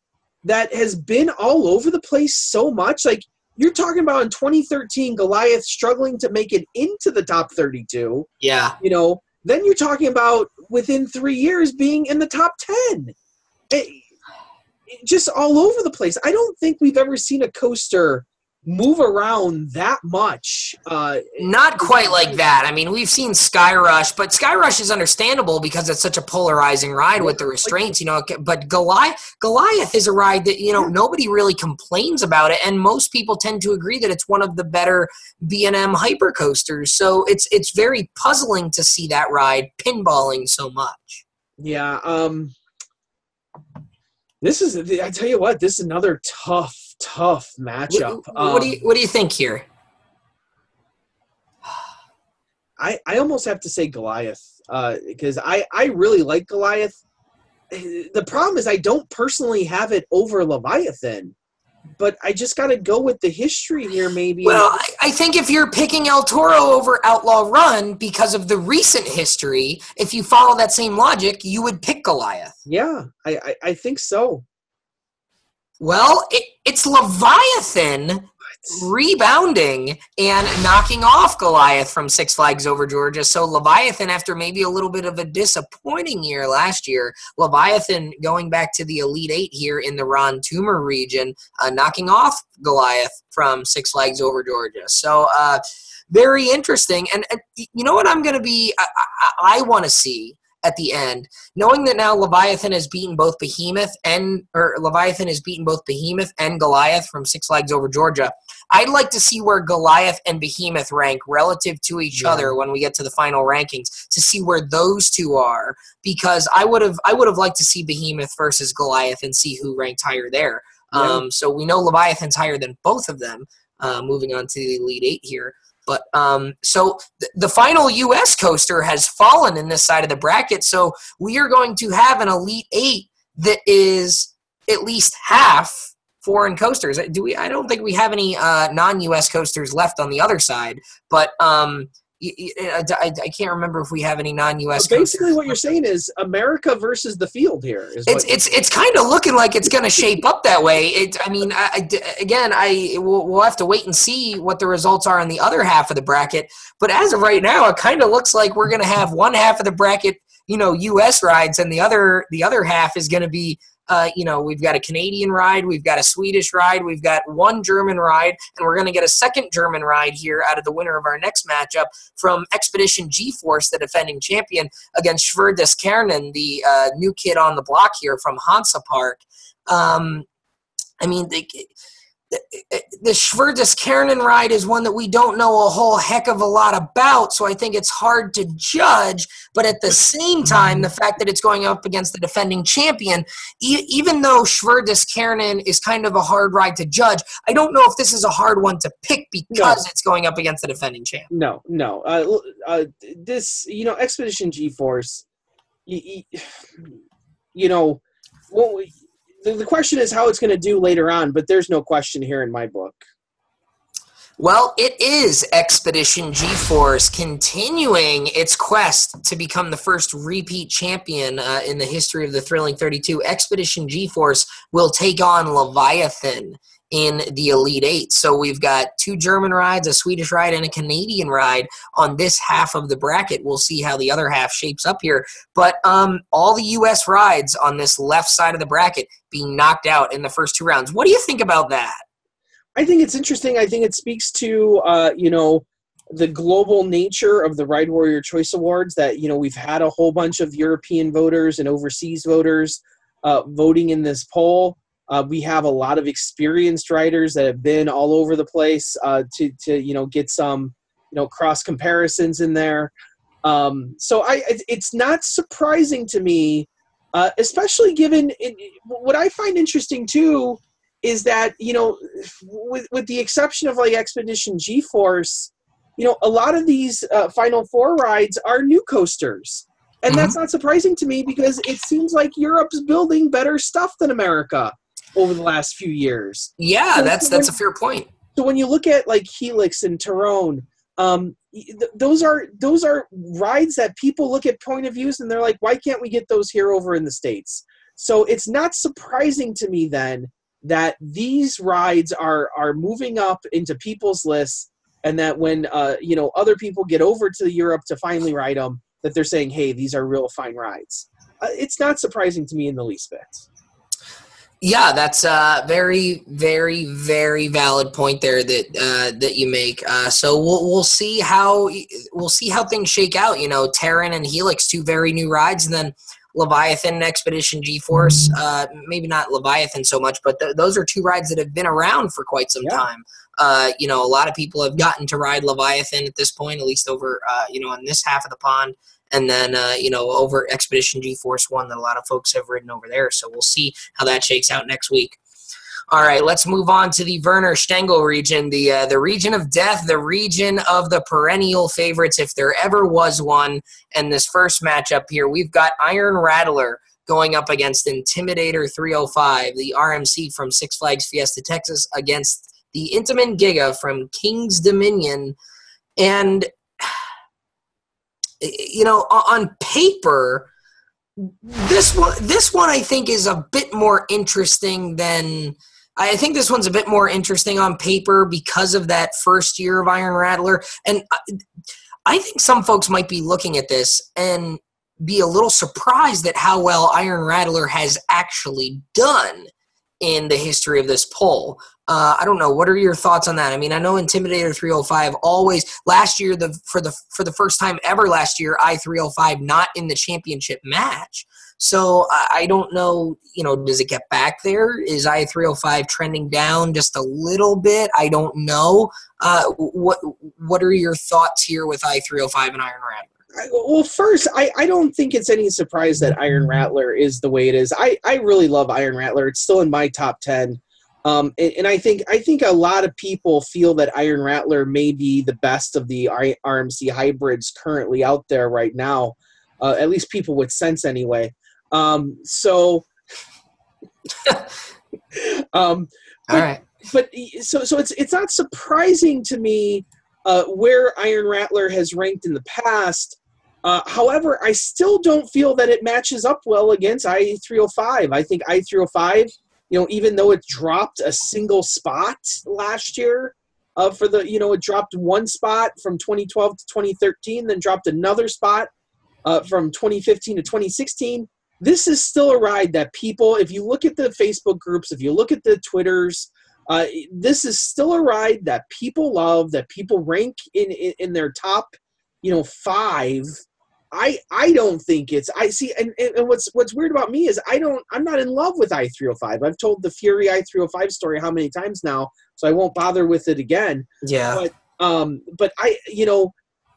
that has been all over the place so much? Like you're talking about in 2013, Goliath struggling to make it into the top 32. Yeah. You know, then you're talking about within 3 years being in the top 10. Just all over the place. I don't think we've ever seen a coaster move around that much. Not quite like that. I mean, we've seen Sky Rush, but Sky Rush is understandable because it's such a polarizing ride with the restraints, you know. But Goliath is a ride that, you know, nobody really complains about it, and most people tend to agree that it's one of the better B&M hypercoasters. So it's very puzzling to see that ride pinballing so much. Yeah. This is, I tell you what, this is another tough matchup. What do you think here? I almost have to say Goliath because I really like Goliath. The problem is I don't personally have it over Leviathan, but I just got to go with the history here maybe. Well, I think if you're picking El Toro over Outlaw Run because of the recent history, if you follow that same logic, you would pick Goliath. Yeah, I think so. Well, it's Leviathan rebounding and knocking off Goliath from Six Flags Over Georgia. So Leviathan, after maybe a little bit of a disappointing year last year, Leviathan going back to the Elite Eight here in the Ron TOOMER region, knocking off Goliath from Six Flags Over Georgia. So very interesting. And you know what I'm going to be, I want to see at the end, knowing that now Leviathan has beaten both Behemoth and Goliath from Six Flags Over Georgia. I'd like to see where Goliath and Behemoth rank relative to each other when we get to the final rankings, to see where those two are, because I would have liked to see Behemoth versus Goliath and see who ranked higher there. Yeah. So we know Leviathan's higher than both of them. Moving on to the Elite Eight here. But so the final U.S. coaster has fallen in this side of the bracket, so we are going to have an Elite Eight that is at least half foreign coasters. I don't think we have any non-U.S. coasters left on the other side, but I can't remember if we have any non-U.S. Basically, coasters. What you're saying is America versus the field here. It's kind of looking like it's going to shape up that way. We'll have to wait and see what the results are in the other half of the bracket. But as of right now, it kind of looks like we're going to have one half of the bracket, you know, U.S. rides, and the other half is going to be. We've got a Canadian ride, we've got a Swedish ride, we've got one German ride, and we're going to get a second German ride here out of the winner of our next matchup from Expedition G-Force, the defending champion, against SCHWARZKOPF, the new kid on the block here from Hansa Park. The SCHWARZKOPF ride is one that we don't know a whole heck of a lot about, so I think it's hard to judge. But at the same time, the fact that it's going up against the defending champion, even though SCHWARZKOPF is kind of a hard ride to judge, I don't know if this is a hard one to pick because it's going up against the defending champ. No. This, Expedition G-Force, the question is how it's going to do later on, but there's no question here in my book. Well, it is Expedition G-Force continuing its quest to become the first repeat champion in the history of the Thrilling 32. Expedition G-Force will take on Leviathan in the Elite Eight. So we've got two German rides, a Swedish ride, and a Canadian ride on this half of the bracket. We'll see how the other half shapes up here. But all the U.S. rides on this left side of the bracket being knocked out in the first two rounds. What do you think about that? I think it's interesting. I think it speaks to, the global nature of the Ride Warrior Choice Awards, that, you know, we've had a whole bunch of European voters and overseas voters voting in this poll. We have a lot of experienced riders that have been all over the place to you know, get some, you know, cross comparisons in there. So it's not surprising to me, especially given what I find interesting too is that, you know, with the exception of like Expedition G-Force, you know, a lot of these Final Four rides are new coasters. And that's not surprising to me because it seems like Europe's building better stuff than America over the last few years. Yeah, that's a fair point. So when you look at like Helix and Tyrone, those are rides that people look at point of views and they're like, why can't we get those here over in the States? So it's not surprising to me then that these rides are moving up into people's lists, and that when you know, other people get over to Europe to finally ride them, that they're saying, hey, these are real fine rides. It's not surprising to me in the least bit. Yeah, that's a very, very, very valid point there that you make. So we'll see how things shake out. You know, Terran and Helix, two very new rides, and then Leviathan and Expedition G-Force. Maybe not Leviathan so much, but those are two rides that have been around for quite some time. You know, a lot of people have gotten to ride Leviathan at this point, at least over you know, on this half of the pond. And then, you know, over Expedition G-Force 1 that a lot of folks have ridden over there. So we'll see how that shakes out next week. All right, let's move on to the Werner Stengel region, the region of death, the region of the perennial favorites, if there ever was one. And this first matchup here, we've got Iron Rattler going up against Intimidator 305, the RMC from Six Flags Fiesta, Texas, against the Intamin Giga from King's Dominion. And you know, on paper, this one I think is a bit more interesting than I think this one's a bit more interesting on paper because of that first year of Iron Rattler. And I think some folks might be looking at this and be a little surprised at how well Iron Rattler has actually done in the history of this poll. I don't know. What are your thoughts on that? I mean, I know Intimidator 305 always last year, for the first time ever last year, I-305 not in the championship match. So I don't know, you know, does it get back there? Is I-305 trending down just a little bit? I don't know. What are your thoughts here with I-305 and Iron Rattler? Well, first, I don't think it's any surprise that Iron Rattler is the way it is. I really love Iron Rattler. It's still in my top 10. And I think a lot of people feel that Iron Rattler may be the best of the RMC hybrids currently out there right now. At least people with sense anyway. So all right. But so it's not surprising to me where Iron Rattler has ranked in the past. However, I still don't feel that it matches up well against I-305. I think I-305, you know, even though it dropped a single spot last year for the, you know, it dropped one spot from 2012 to 2013, then dropped another spot from 2015 to 2016. This is still a ride that people, if you look at the Facebook groups, if you look at the Twitters, this is still a ride that people love, that people rank in their top, you know, 5. I don't think it's and what's weird about me is I'm not in love with I-305. I've told the Fury I-305 story how many times now, so I won't bother with it again. Yeah. But I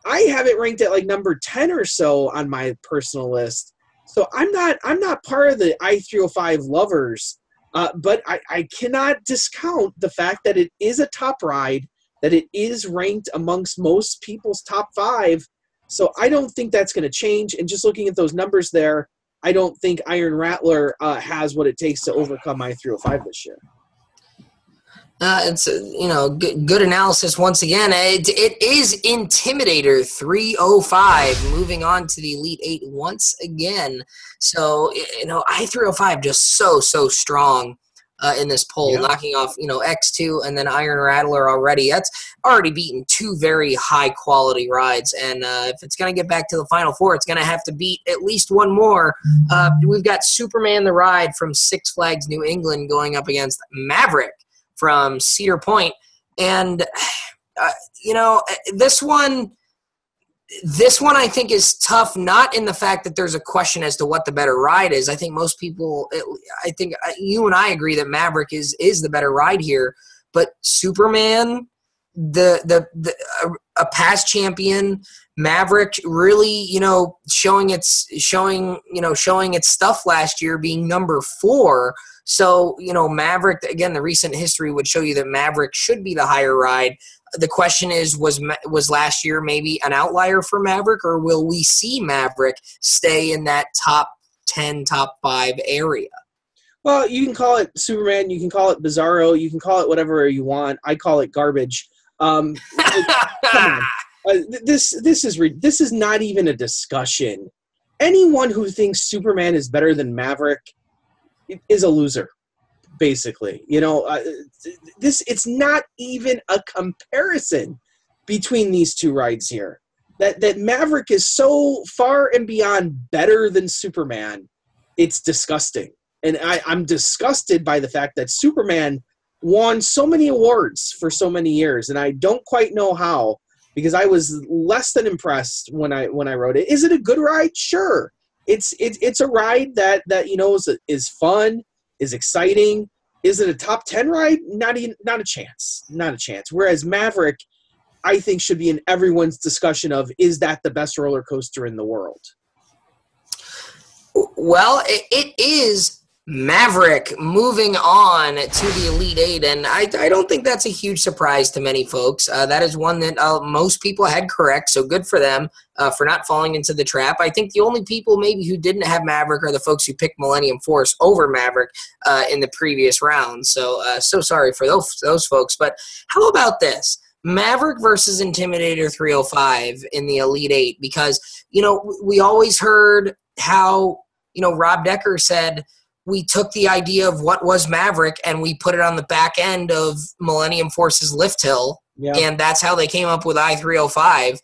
have it ranked at like number 10 or so on my personal list. So I'm not part of the I-305 lovers. But I cannot discount the fact that it is a top ride, that it is ranked amongst most people's top 5. So I don't think that's going to change. And just looking at those numbers there, I don't think Iron Rattler has what it takes to overcome I-305 this year. It's you know, good analysis once again. It is Intimidator 305 moving on to the Elite 8 once again. So, you know, I-305 just so strong in this poll, knocking off, you know, X2 and then Iron Rattler already. That's already beaten 2 very high quality rides, and if it's going to get back to the Final Four, it's going to have to beat at least one more. We've got Superman the Ride from Six Flags New England going up against Maverick from Cedar Point. And this one I think is tough, not in the fact that there's a question as to what the better ride is. I think most people, I think you and I agree that Maverick is the better ride here. But Superman, a past champion, Maverick really, showing its stuff last year, being number 4. So, Maverick, again, the recent history would show you that Maverick should be the higher ride. The question is, was last year maybe an outlier for Maverick, or will we see Maverick stay in that top 10, top 5 area? Well, you can call it Superman, you can call it Bizarro, you can call it whatever you want. I call it garbage. Come on. This is not even a discussion. Anyone who thinks Superman is better than Maverick is a loser, basically. It's not even a comparison between these two rides here. That Maverick is so far and beyond better than Superman, it's disgusting. And I'm disgusted by the fact that Superman won so many awards for so many years, and I don't quite know how, because I was less than impressed when I rode it. Is it a good ride? Sure. It's a ride that is fun, is exciting. Is it a top 10 ride? Not a chance. Not a chance. Whereas Maverick, I think, should be in everyone's discussion of, is that the best roller coaster in the world? Well, it is Maverick moving on to the Elite Eight, and I don't think that's a huge surprise to many folks. That is one that most people had correct, so good for them for not falling into the trap. I think the only people maybe who didn't have Maverick are the folks who picked Millennium Force over Maverick in the previous round, so sorry for those folks. But how about this? Maverick versus Intimidator 305 in the Elite Eight, because, we always heard how, Rob Decker said, we took the idea of what was Maverick and we put it on the back end of Millennium Force's lift hill, and that's how they came up with I-305.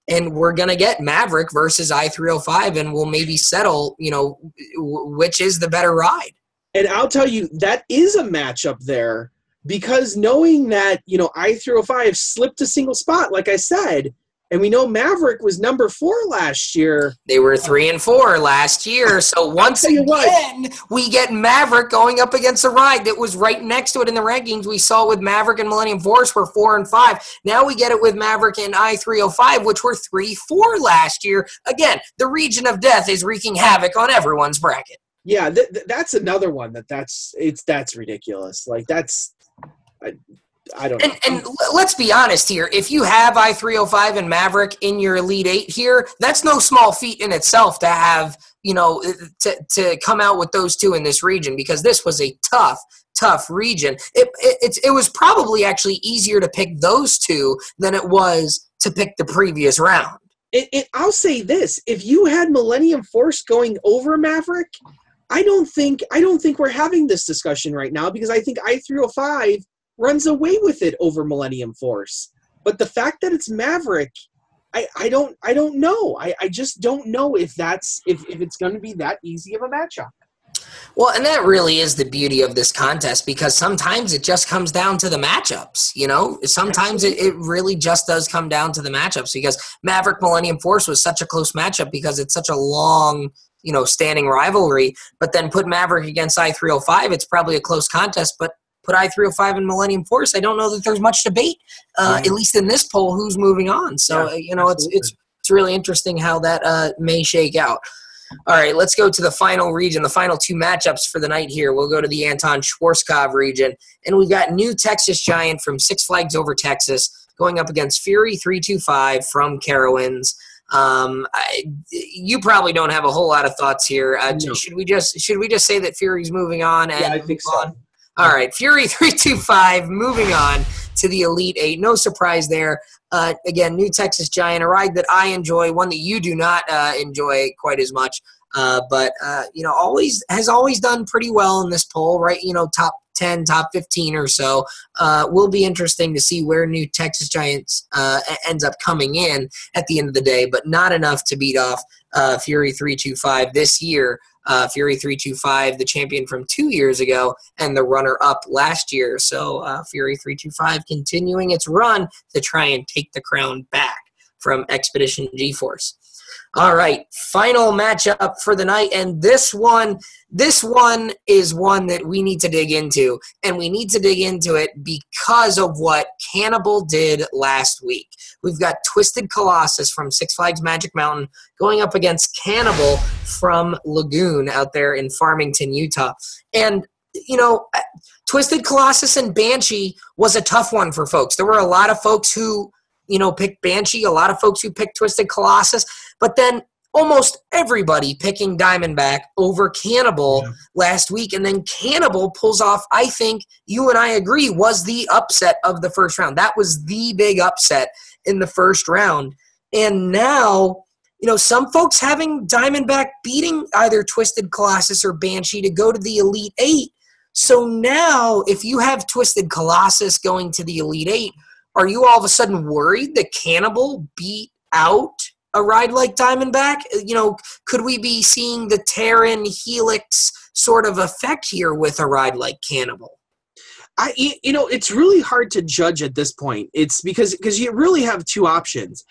And we're going to get Maverick versus I-305, and we'll maybe settle, which is the better ride. And I'll tell you, that is a matchup there, because knowing that, I-305 slipped a single spot, like I said, and we know Maverick was number 4 last year. They were 3 and 4 last year. So once again, we get Maverick going up against a ride that was right next to it in the rankings. We saw it with Maverick and Millennium Force were 4 and 5. Now we get it with Maverick and I-305, which were 3-4 last year. Again, the region of death is wreaking havoc on everyone's bracket. Yeah, that's another one that's ridiculous. Like, that's I don't know. And let's be honest here. If you have I-305 and Maverick in your Elite Eight here, that's no small feat in itself to have, to come out with those two in this region, because this was a tough region. It was probably actually easier to pick those two than it was to pick the previous round. I'll say this. If you had Millennium Force going over Maverick, I don't think we're having this discussion right now, because I think I-305 runs away with it over Millennium Force. But the fact that it's Maverick, I don't know. I just don't know if it's going to be that easy of a matchup. Well, and that really is the beauty of this contest, because sometimes it just comes down to the matchups, Sometimes it really just does come down to the matchups, because Maverick Millennium Force was such a close matchup because it's such a long, standing rivalry. But then put Maverick against I-305, it's probably a close contest, but put I-305 and Millennium Force, I don't know that there's much debate, at least in this poll, who's moving on. So, it's really interesting how that may shake out. All right, let's go to the final region, the final 2 matchups for the night here. We'll go to the Anton Schwarzkopf region, and we've got New Texas Giant from Six Flags Over Texas going up against Fury 325 from Carowinds. You probably don't have a whole lot of thoughts here. No. Should we just say that Fury's moving on? And I think so. All right, Fury 325 moving on to the Elite Eight. No surprise there. Again, New Texas Giant, a ride that I enjoy, one that you do not enjoy quite as much. But always done pretty well in this poll, right? Top 10, top 15 or so. Will be interesting to see where New Texas Giants ends up coming in at the end of the day, but not enough to beat off Fury 325 this year Fury 325, the champion from 2 years ago, and the runner-up last year. So Fury 325 continuing its run to try and take the crown back from Expedition G-Force. All right, final matchup for the night, and this one is one that we need to dig into, and we need to dig into it because of what Cannibal did last week. We've got Twisted Colossus from Six Flags Magic Mountain going up against Cannibal from Lagoon out there in Farmington, Utah. And, you know, Twisted Colossus and Banshee was a tough one for folks. There were a lot of folks who, you know, picked Banshee, a lot of folks who picked Twisted Colossus, but then almost everybody picking Diamondback over Cannibal last week. And then Cannibal pulls off, I think you and I agree, was the upset of the first round. That was the big upset in the first round. And now, you know, some folks having Diamondback beating either Twisted Colossus or Banshee to go to the Elite Eight. So now, if you have Twisted Colossus going to the Elite Eight, are you all of a sudden worried that Cannibal beat out a ride like Diamondback? You know, could we be seeing the Terran Helix sort of effect here with a ride like Cannibal? You know, it's really hard to judge at this point. It's because you really have two options.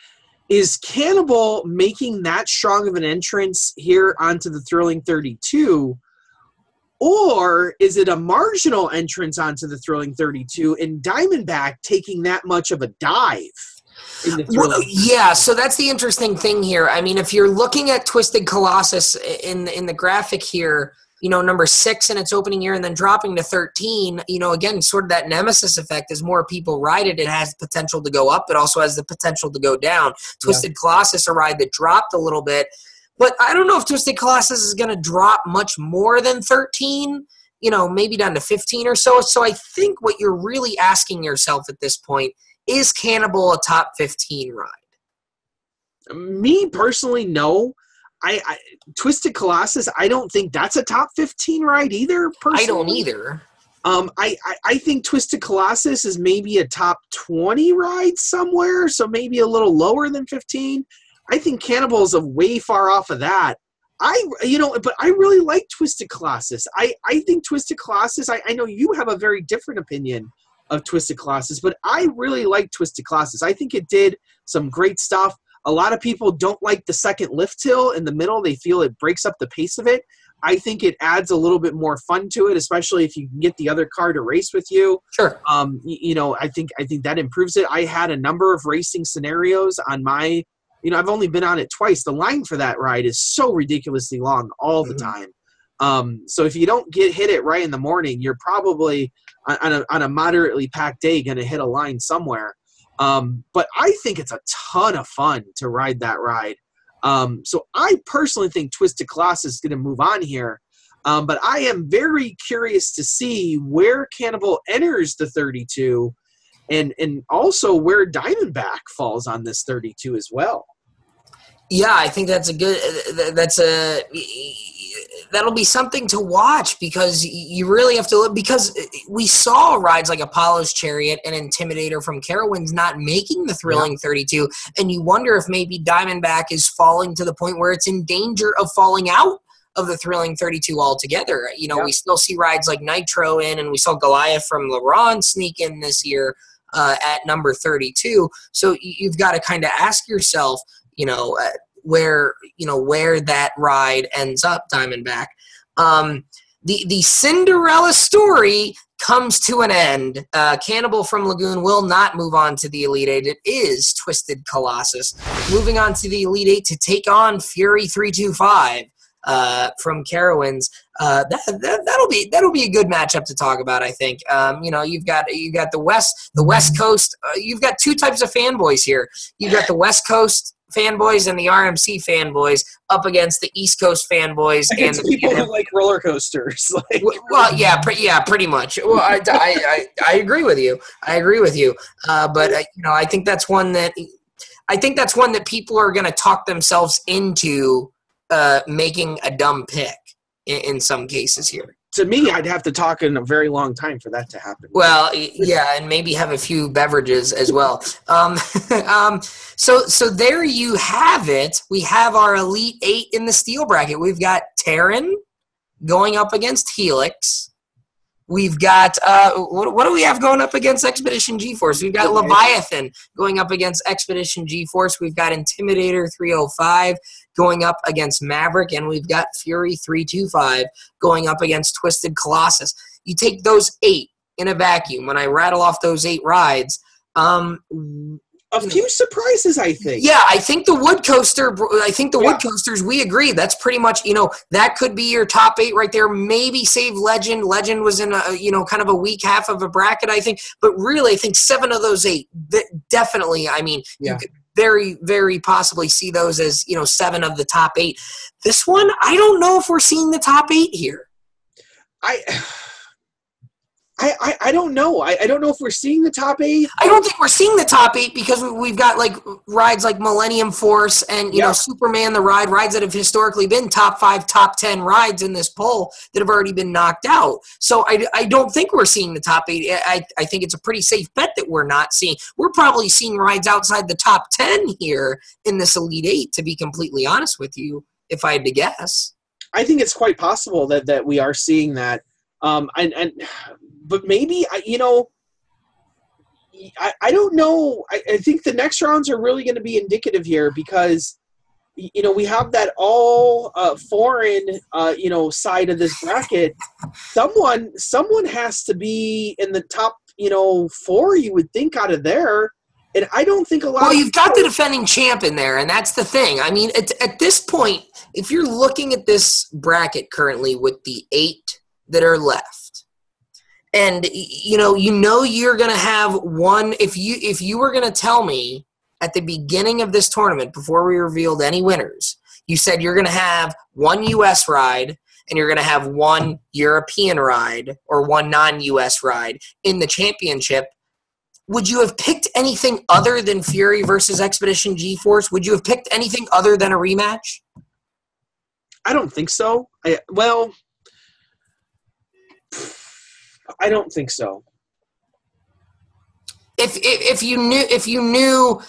Is Cannibal making that strong of an entrance here onto the Thrilling 32, or is it a marginal entrance onto the Thrilling 32 and Diamondback taking that much of a dive? Well, yeah, so that's the interesting thing here. I mean, if you're looking at Twisted Colossus in the graphic here, you know, number 6 in its opening year and then dropping to 13, you know, again, sort of that nemesis effect. As more people ride it, it has potential to go up. It also has the potential to go down. Twisted Colossus, a ride that dropped a little bit. But I don't know if Twisted Colossus is going to drop much more than 13, you know, maybe down to 15 or so. So I think what you're really asking yourself at this point, is Cannibal a top 15 ride? Me personally, no. I Twisted Colossus, I don't think that's a top 15 ride either, personally. I don't either. I think Twisted Colossus is maybe a top 20 ride somewhere, so maybe a little lower than 15. I think Cannibal is way far off of that. But I really like Twisted Colossus. I think Twisted Colossus, I know you have a very different opinion of Twisted Colossus, but I really like Twisted Colossus. I think it did some great stuff. A lot of people don't like the second lift hill in the middle. They feel it breaks up the pace of it. I think it adds a little bit more fun to it, especially if you can get the other car to race with you. Sure. You know, I think that improves it. I had a number of racing scenarios on my, you know, I've only been on it twice. The line for that ride is so ridiculously long all the time. So if you don't hit it right in the morning, you're probably on a moderately packed day going to hit a line somewhere. But I think it's a ton of fun to ride that ride. So I personally think Twisted Colossus is going to move on here. But I am very curious to see where Cannibal enters the 32 and also where Diamondback falls on this 32 as well. Yeah, I think that'll be something to watch, because you really have to look, because we saw rides like Apollo's Chariot and Intimidator from Carowinds not making the Thrilling 32, and you wonder if maybe Diamondback is falling to the point where it's in danger of falling out of the Thrilling 32 altogether. You know, we still see rides like Nitro in, and we saw Goliath from LeBron sneak in this year at number 32. So you've got to kind of ask yourself, you know, where that ride ends up, Diamondback. The Cinderella story comes to an end. Cannibal from Lagoon will not move on to the Elite Eight. It is Twisted Colossus moving on to the Elite Eight to take on Fury 325 from Carowinds. That'll be a good matchup to talk about, I think. You know, you've got the West Coast. You've got two types of fanboys here. You've got the West Coast fanboys and the RMC fanboys up against the East Coast fanboys and the people who like roller coasters. Well, yeah, pretty much. Well, I agree with you. But you know, I think that's one that people are going to talk themselves into making a dumb pick in some cases here. to me, I'd have to talk in a very long time for that to happen. Well, yeah, and maybe have a few beverages as well. So there you have it. We have our Elite Eight in the steel bracket. We've got Terran going up against Helix. We've got, what do we have going up against Expedition G-Force? We've got Leviathan going up against Expedition G-Force. We've got Intimidator 305 going up against Maverick. And we've got Fury 325 going up against Twisted Colossus. You take those 8 in a vacuum. When I rattle off those 8 rides, a few surprises, I think. Yeah, I think the wood coaster. I think the wood coasters. We agree. That's pretty much, that could be your top 8 right there. Maybe save Legend. Legend was in a kind of a weak half of a bracket, I think. But really, I think 7 of those 8 definitely. I mean, you could very, very possibly see those as 7 of the top 8. This one, I don't know if we're seeing the top 8 here. I don't know. I don't know if we're seeing the top 8. I don't think we're seeing the top 8 because we've got like rides like Millennium Force and Superman the Ride, rides that have historically been top 5, top 10 rides in this poll that have already been knocked out. So I don't think we're seeing the top 8. I think it's a pretty safe bet that we're not seeing. We're probably seeing rides outside the top 10 here in this Elite 8, to be completely honest with you, if I had to guess. I think it's quite possible that we are seeing that. But maybe, I don't know. I think the next rounds are really going to be indicative here because, we have that all foreign, side of this bracket. Someone has to be in the top, 4, you would think, out of there. And I don't think a lot. Well, you've got the defending champ in there, and that's the thing. I mean, at this point, if you're looking at this bracket currently with the 8 that are left, and you're going to have one. If you were going to tell me at the beginning of this tournament, before we revealed any winners, you said you're going to have one U.S. ride and you're going to have one European ride or one non-U.S. ride in the championship, would you have picked anything other than Fury versus Expedition G-Force? Would you have picked anything other than a rematch? I don't think so. I don't think so. If you knew,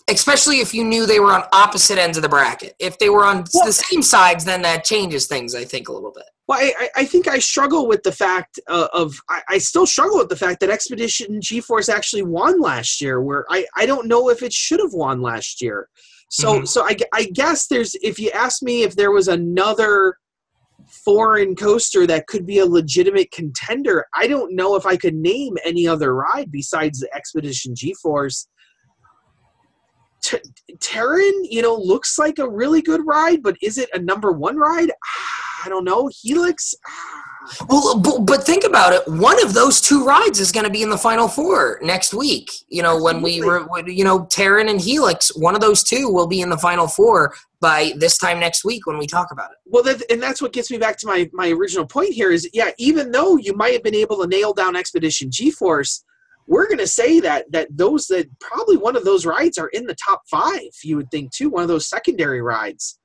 especially if you knew they were on opposite ends of the bracket, if they were on the same sides, then that changes things, I think, a little bit. Well, I think I struggle with the fact I still struggle with the fact that Expedition G-Force actually won last year, where I don't know if it should have won last year. So I guess if you ask me if there was another foreign coaster that could be a legitimate contender, I don't know if I could name any other ride besides the Expedition G-Force. Terran, looks like a really good ride, but is it a number 1 ride? I don't know. Helix? Well, but think about it. One of those 2 rides is going to be in the Final 4 next week. When Terran and Helix, one of those 2 will be in the Final 4 by this time next week when we talk about it. Well, and that's what gets me back to my original point here is, even though you might have been able to nail down Expedition G-Force, we're going to say that probably one of those rides are in the top 5, you would think, too, one of those secondary rides,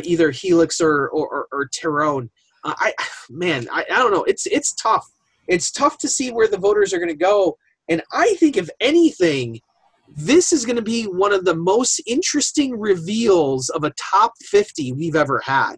either Helix or Terran. I don't know. It's tough. It's tough to see where the voters are going to go. And I think, if anything, this is going to be one of the most interesting reveals of a top 50 we've ever had.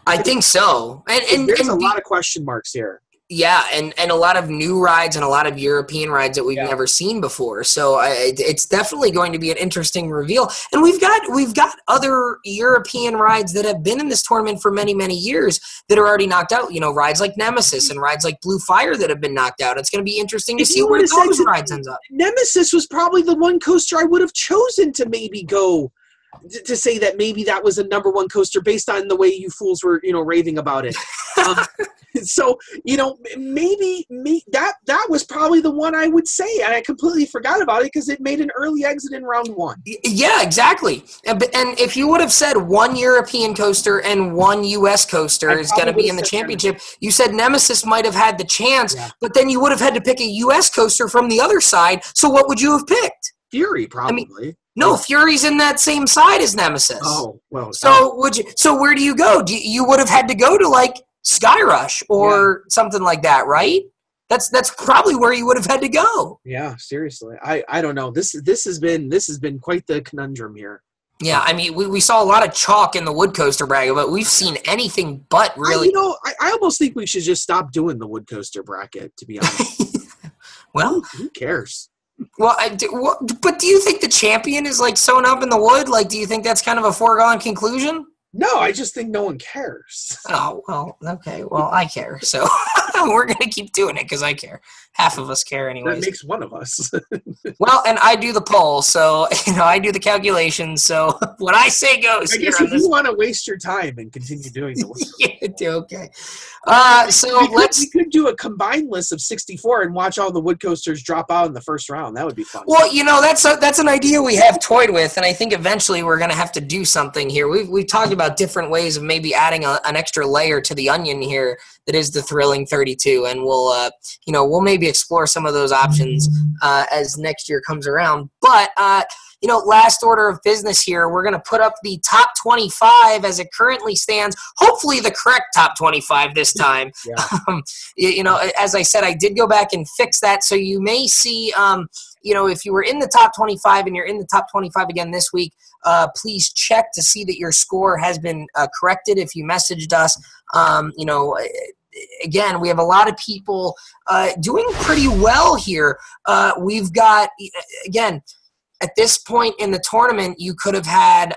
I think so. And there's a lot of question marks here. Yeah, and a lot of new rides and a lot of European rides that we've never seen before. So it's definitely going to be an interesting reveal. And we've got other European rides that have been in this tournament for many, many years that are already knocked out. Rides like Nemesis and rides like Blue Fire that have been knocked out. It's going to be interesting to see where those rides ends up. Nemesis was probably the one coaster I would have chosen to maybe go to say that maybe that was a number 1 coaster based on the way you fools were, raving about it. So, maybe that was probably the one I would say, and I completely forgot about it because it made an early exit in round 1. Yeah, exactly. And if you would have said one European coaster and one U.S. coaster is going to be in the championship, you said Nemesis might have had the chance, but then you would have had to pick a U.S. coaster from the other side. So what would you have picked? Fury, probably. No, Fury's in that same side as Nemesis. Oh, well. So where do you go? You would have had to go to like Sky Rush or something like that, right? That's probably where you would have had to go. Yeah, seriously. I don't know. This has been quite the conundrum here. Yeah, I mean, we saw a lot of chalk in the wood coaster bracket, but we've seen anything but really. I almost think we should just stop doing the wood coaster bracket, to be honest. Well, who cares? Well, but do you think the champion is like sewn up in the wood? Like, do you think that's kind of a foregone conclusion? No, I just think no one cares. Oh, well, okay. Well, I care, so we're going to keep doing it because I care. Half of us care anyways. That makes one of us. Well, and I do the poll, so, I do the calculations, so what I say goes. I guess if you want to waste your time and continue doing the work. Yeah, okay. So we could do a combined list of 64 and watch all the wood coasters drop out in the first round. That would be fun. Well, that's an idea we have toyed with, and I think eventually we're going to have to do something here. We've talked about different ways of maybe adding an extra layer to the onion here that is the thrilling 32, and we'll maybe explore some of those options as next year comes around. But last order of business here, we're going to put up the top 25 as it currently stands. Hopefully the correct top 25 this time. Yeah. As I said, I did go back and fix that, so you may see if you were in the top 25 and you're in the top 25 again this week, please check to see that your score has been corrected if you messaged us. Again, we have a lot of people doing pretty well here. We've got, again, at this point in the tournament, you could have had,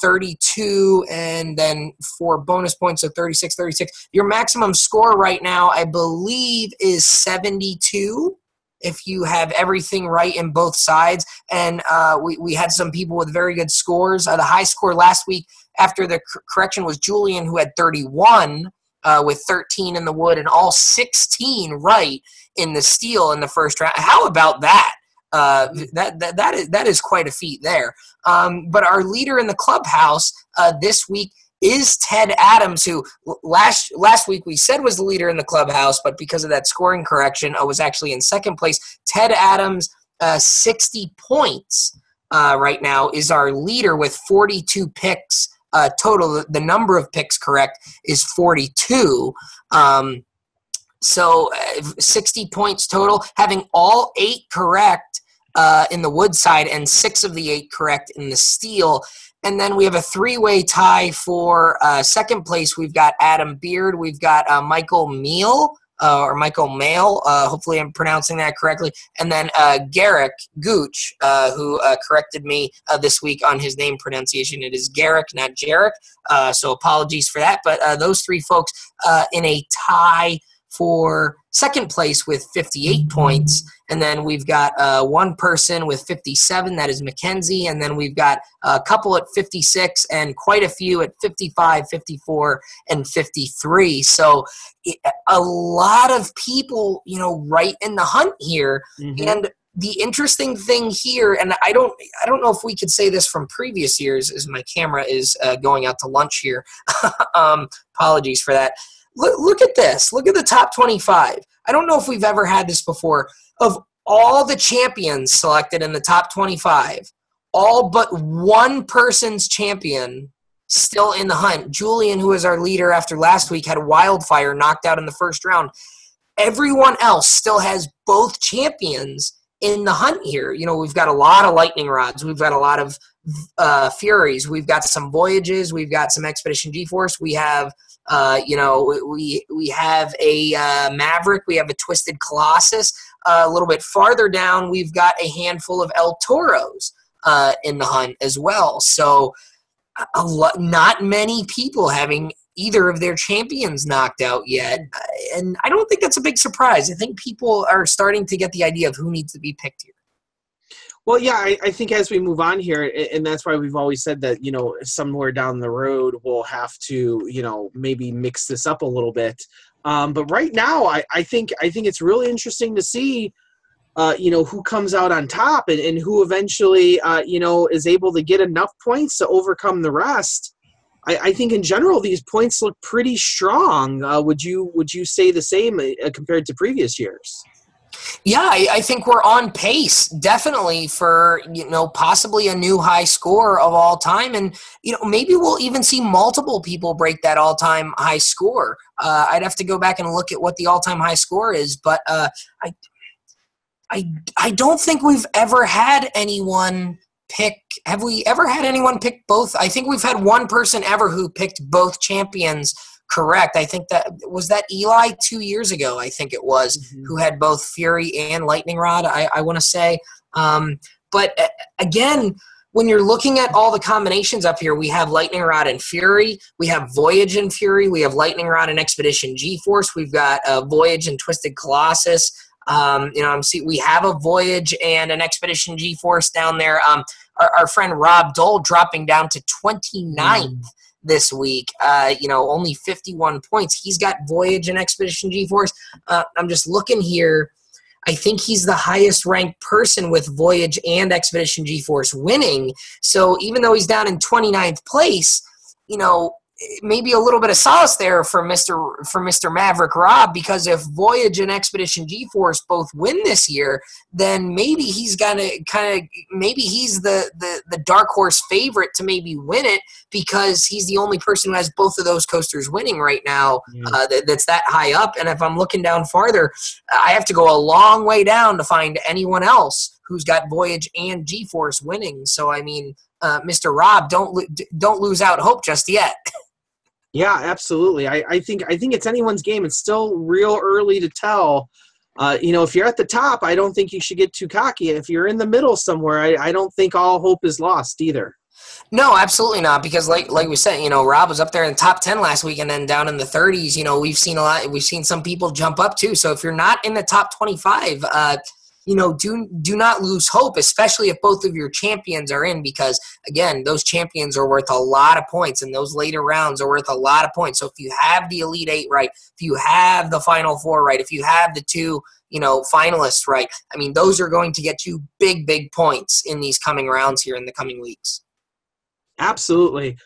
32 and then 4 bonus points, so 36. Your maximum score right now, I believe, is 72. If you have everything right in both sides. And we had some people with very good scores. The high score last week after the correction was Julian, who had 31 with 13 in the wood and all 16 right in the steel in the first round. How about that? That is quite a feat there. But our leader in the clubhouse this week is Ted Adams, who last week we said was the leader in the clubhouse, but because of that scoring correction, was actually in second place. Ted Adams, 60 points right now, is our leader with 42 picks total. The number of picks correct is 42. So 60 points total, having all 8 correct in the wood side and 6 of the 8 correct in the steel. And then we have a 3-way tie for second place. We've got Adam Beard. We've got Michael Meal, or Michael Mail. Hopefully I'm pronouncing that correctly. And then Garrick Gooch, who corrected me this week on his name pronunciation. It is Garrick, not Jarek. So apologies for that. But those 3 folks in a tie for second place with 58 points. And then we've got one person with 57, that is Mackenzie. And then we've got a couple at 56 and quite a few at 55, 54, and 53. So a lot of people, right in the hunt here. Mm-hmm. And the interesting thing here, and I don't know if we could say this from previous years, as my camera is going out to lunch here. Apologies for that. Look at this. Look at the top 25. I don't know if we've ever had this before. Of all the champions selected in the top 25, all but one person's champion still in the hunt. Julian, who is our leader after last week, had a wildfire knocked out in the first round. Everyone else still has both champions in the hunt here. We've got a lot of lightning rods. We've got a lot of Furies. We've got some Voyages. We've got some Expedition G-Force. We have we have a Maverick. We have a Twisted Colossus. A little bit farther down, we've got a handful of El Toros in the hunt as well. So not many people having either of their champions knocked out yet. And I don't think that's a big surprise. I think people are starting to get the idea of who needs to be picked here. Well, yeah, I think as we move on here, and that's why we've always said that, somewhere down the road we'll have to, maybe mix this up a little bit. But right now, I think it's really interesting to see, who comes out on top and who eventually, is able to get enough points to overcome the rest. I think in general these points look pretty strong. Would you say the same compared to previous years? Yeah, I think we're on pace, definitely, for, possibly a new high score of all time. And, maybe we'll even see multiple people break that all-time high score. I'd have to go back and look at what the all-time high score is, but I don't think we've ever had anyone pick. Have we ever had anyone pick both? I think we've had one person ever who picked both champions correct. I think that Eli 2 years ago, I think it was, who had both Fury and Lightning Rod, I want to say. But again, when you're looking at all the combinations up here, we have Lightning Rod and Fury, we have Voyage and Fury, we have Lightning Rod and Expedition G-Force, we've got Voyage and Twisted Colossus. We have a Voyage and an Expedition G-Force down there. Our friend Rob Dole dropping down to 29th this week. Only 51 points. He's got Voyage and Expedition G-Force. I'm just looking here. I think he's the highest ranked person with Voyage and Expedition G-Force winning. So even though he's down in 29th place, maybe a little bit of solace there for Mr. Maverick Rob, because if Voyage and Expedition G-Force both win this year, then maybe he's gonna maybe he's the dark horse favorite to maybe win it, because he's the only person who has both of those coasters winning right now. That's that high up. And if I'm looking down farther, I have to go a long way down to find anyone else who's got Voyage and G-Force winning. So I mean, Mr. Rob, don't lose out hope just yet. Yeah, absolutely. I think it's anyone's game. It's still real early to tell. If you're at the top, I don't think you should get too cocky. If you're in the middle somewhere, I don't think all hope is lost either. No, absolutely not. Because like we said, Rob was up there in the top 10 last week, and then down in the 30s. We've seen a lot. We've seen some people jump up too. So if you're not in the top 25, do not lose hope, especially if both of your champions are in, because, again, those champions are worth a lot of points, and those later rounds are worth a lot of points. So if you have the Elite Eight right, if you have the Final Four right, if you have the two, finalists right, I mean, those are going to get you big, big points in these coming rounds here in the coming weeks. Absolutely.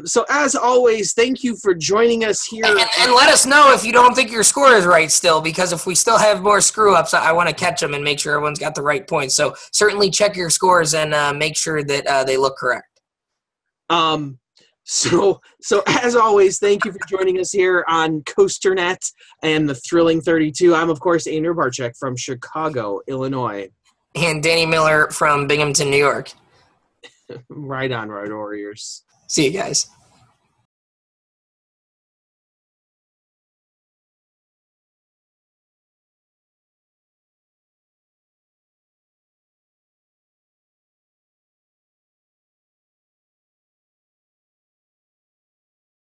So as always, thank you for joining us here. And let us know if you don't think your score is right still, because if we still have more screw-ups, I want to catch them and make sure everyone's got the right points. So certainly check your scores and make sure that they look correct. So as always, thank you for joining us here on COASTER.net and the Thrilling 32. I'm, of course, Andrew Barczyk from Chicago, Illinois. And Danny Miller from Binghamton, New York. Right on, Road Warriors. See you guys.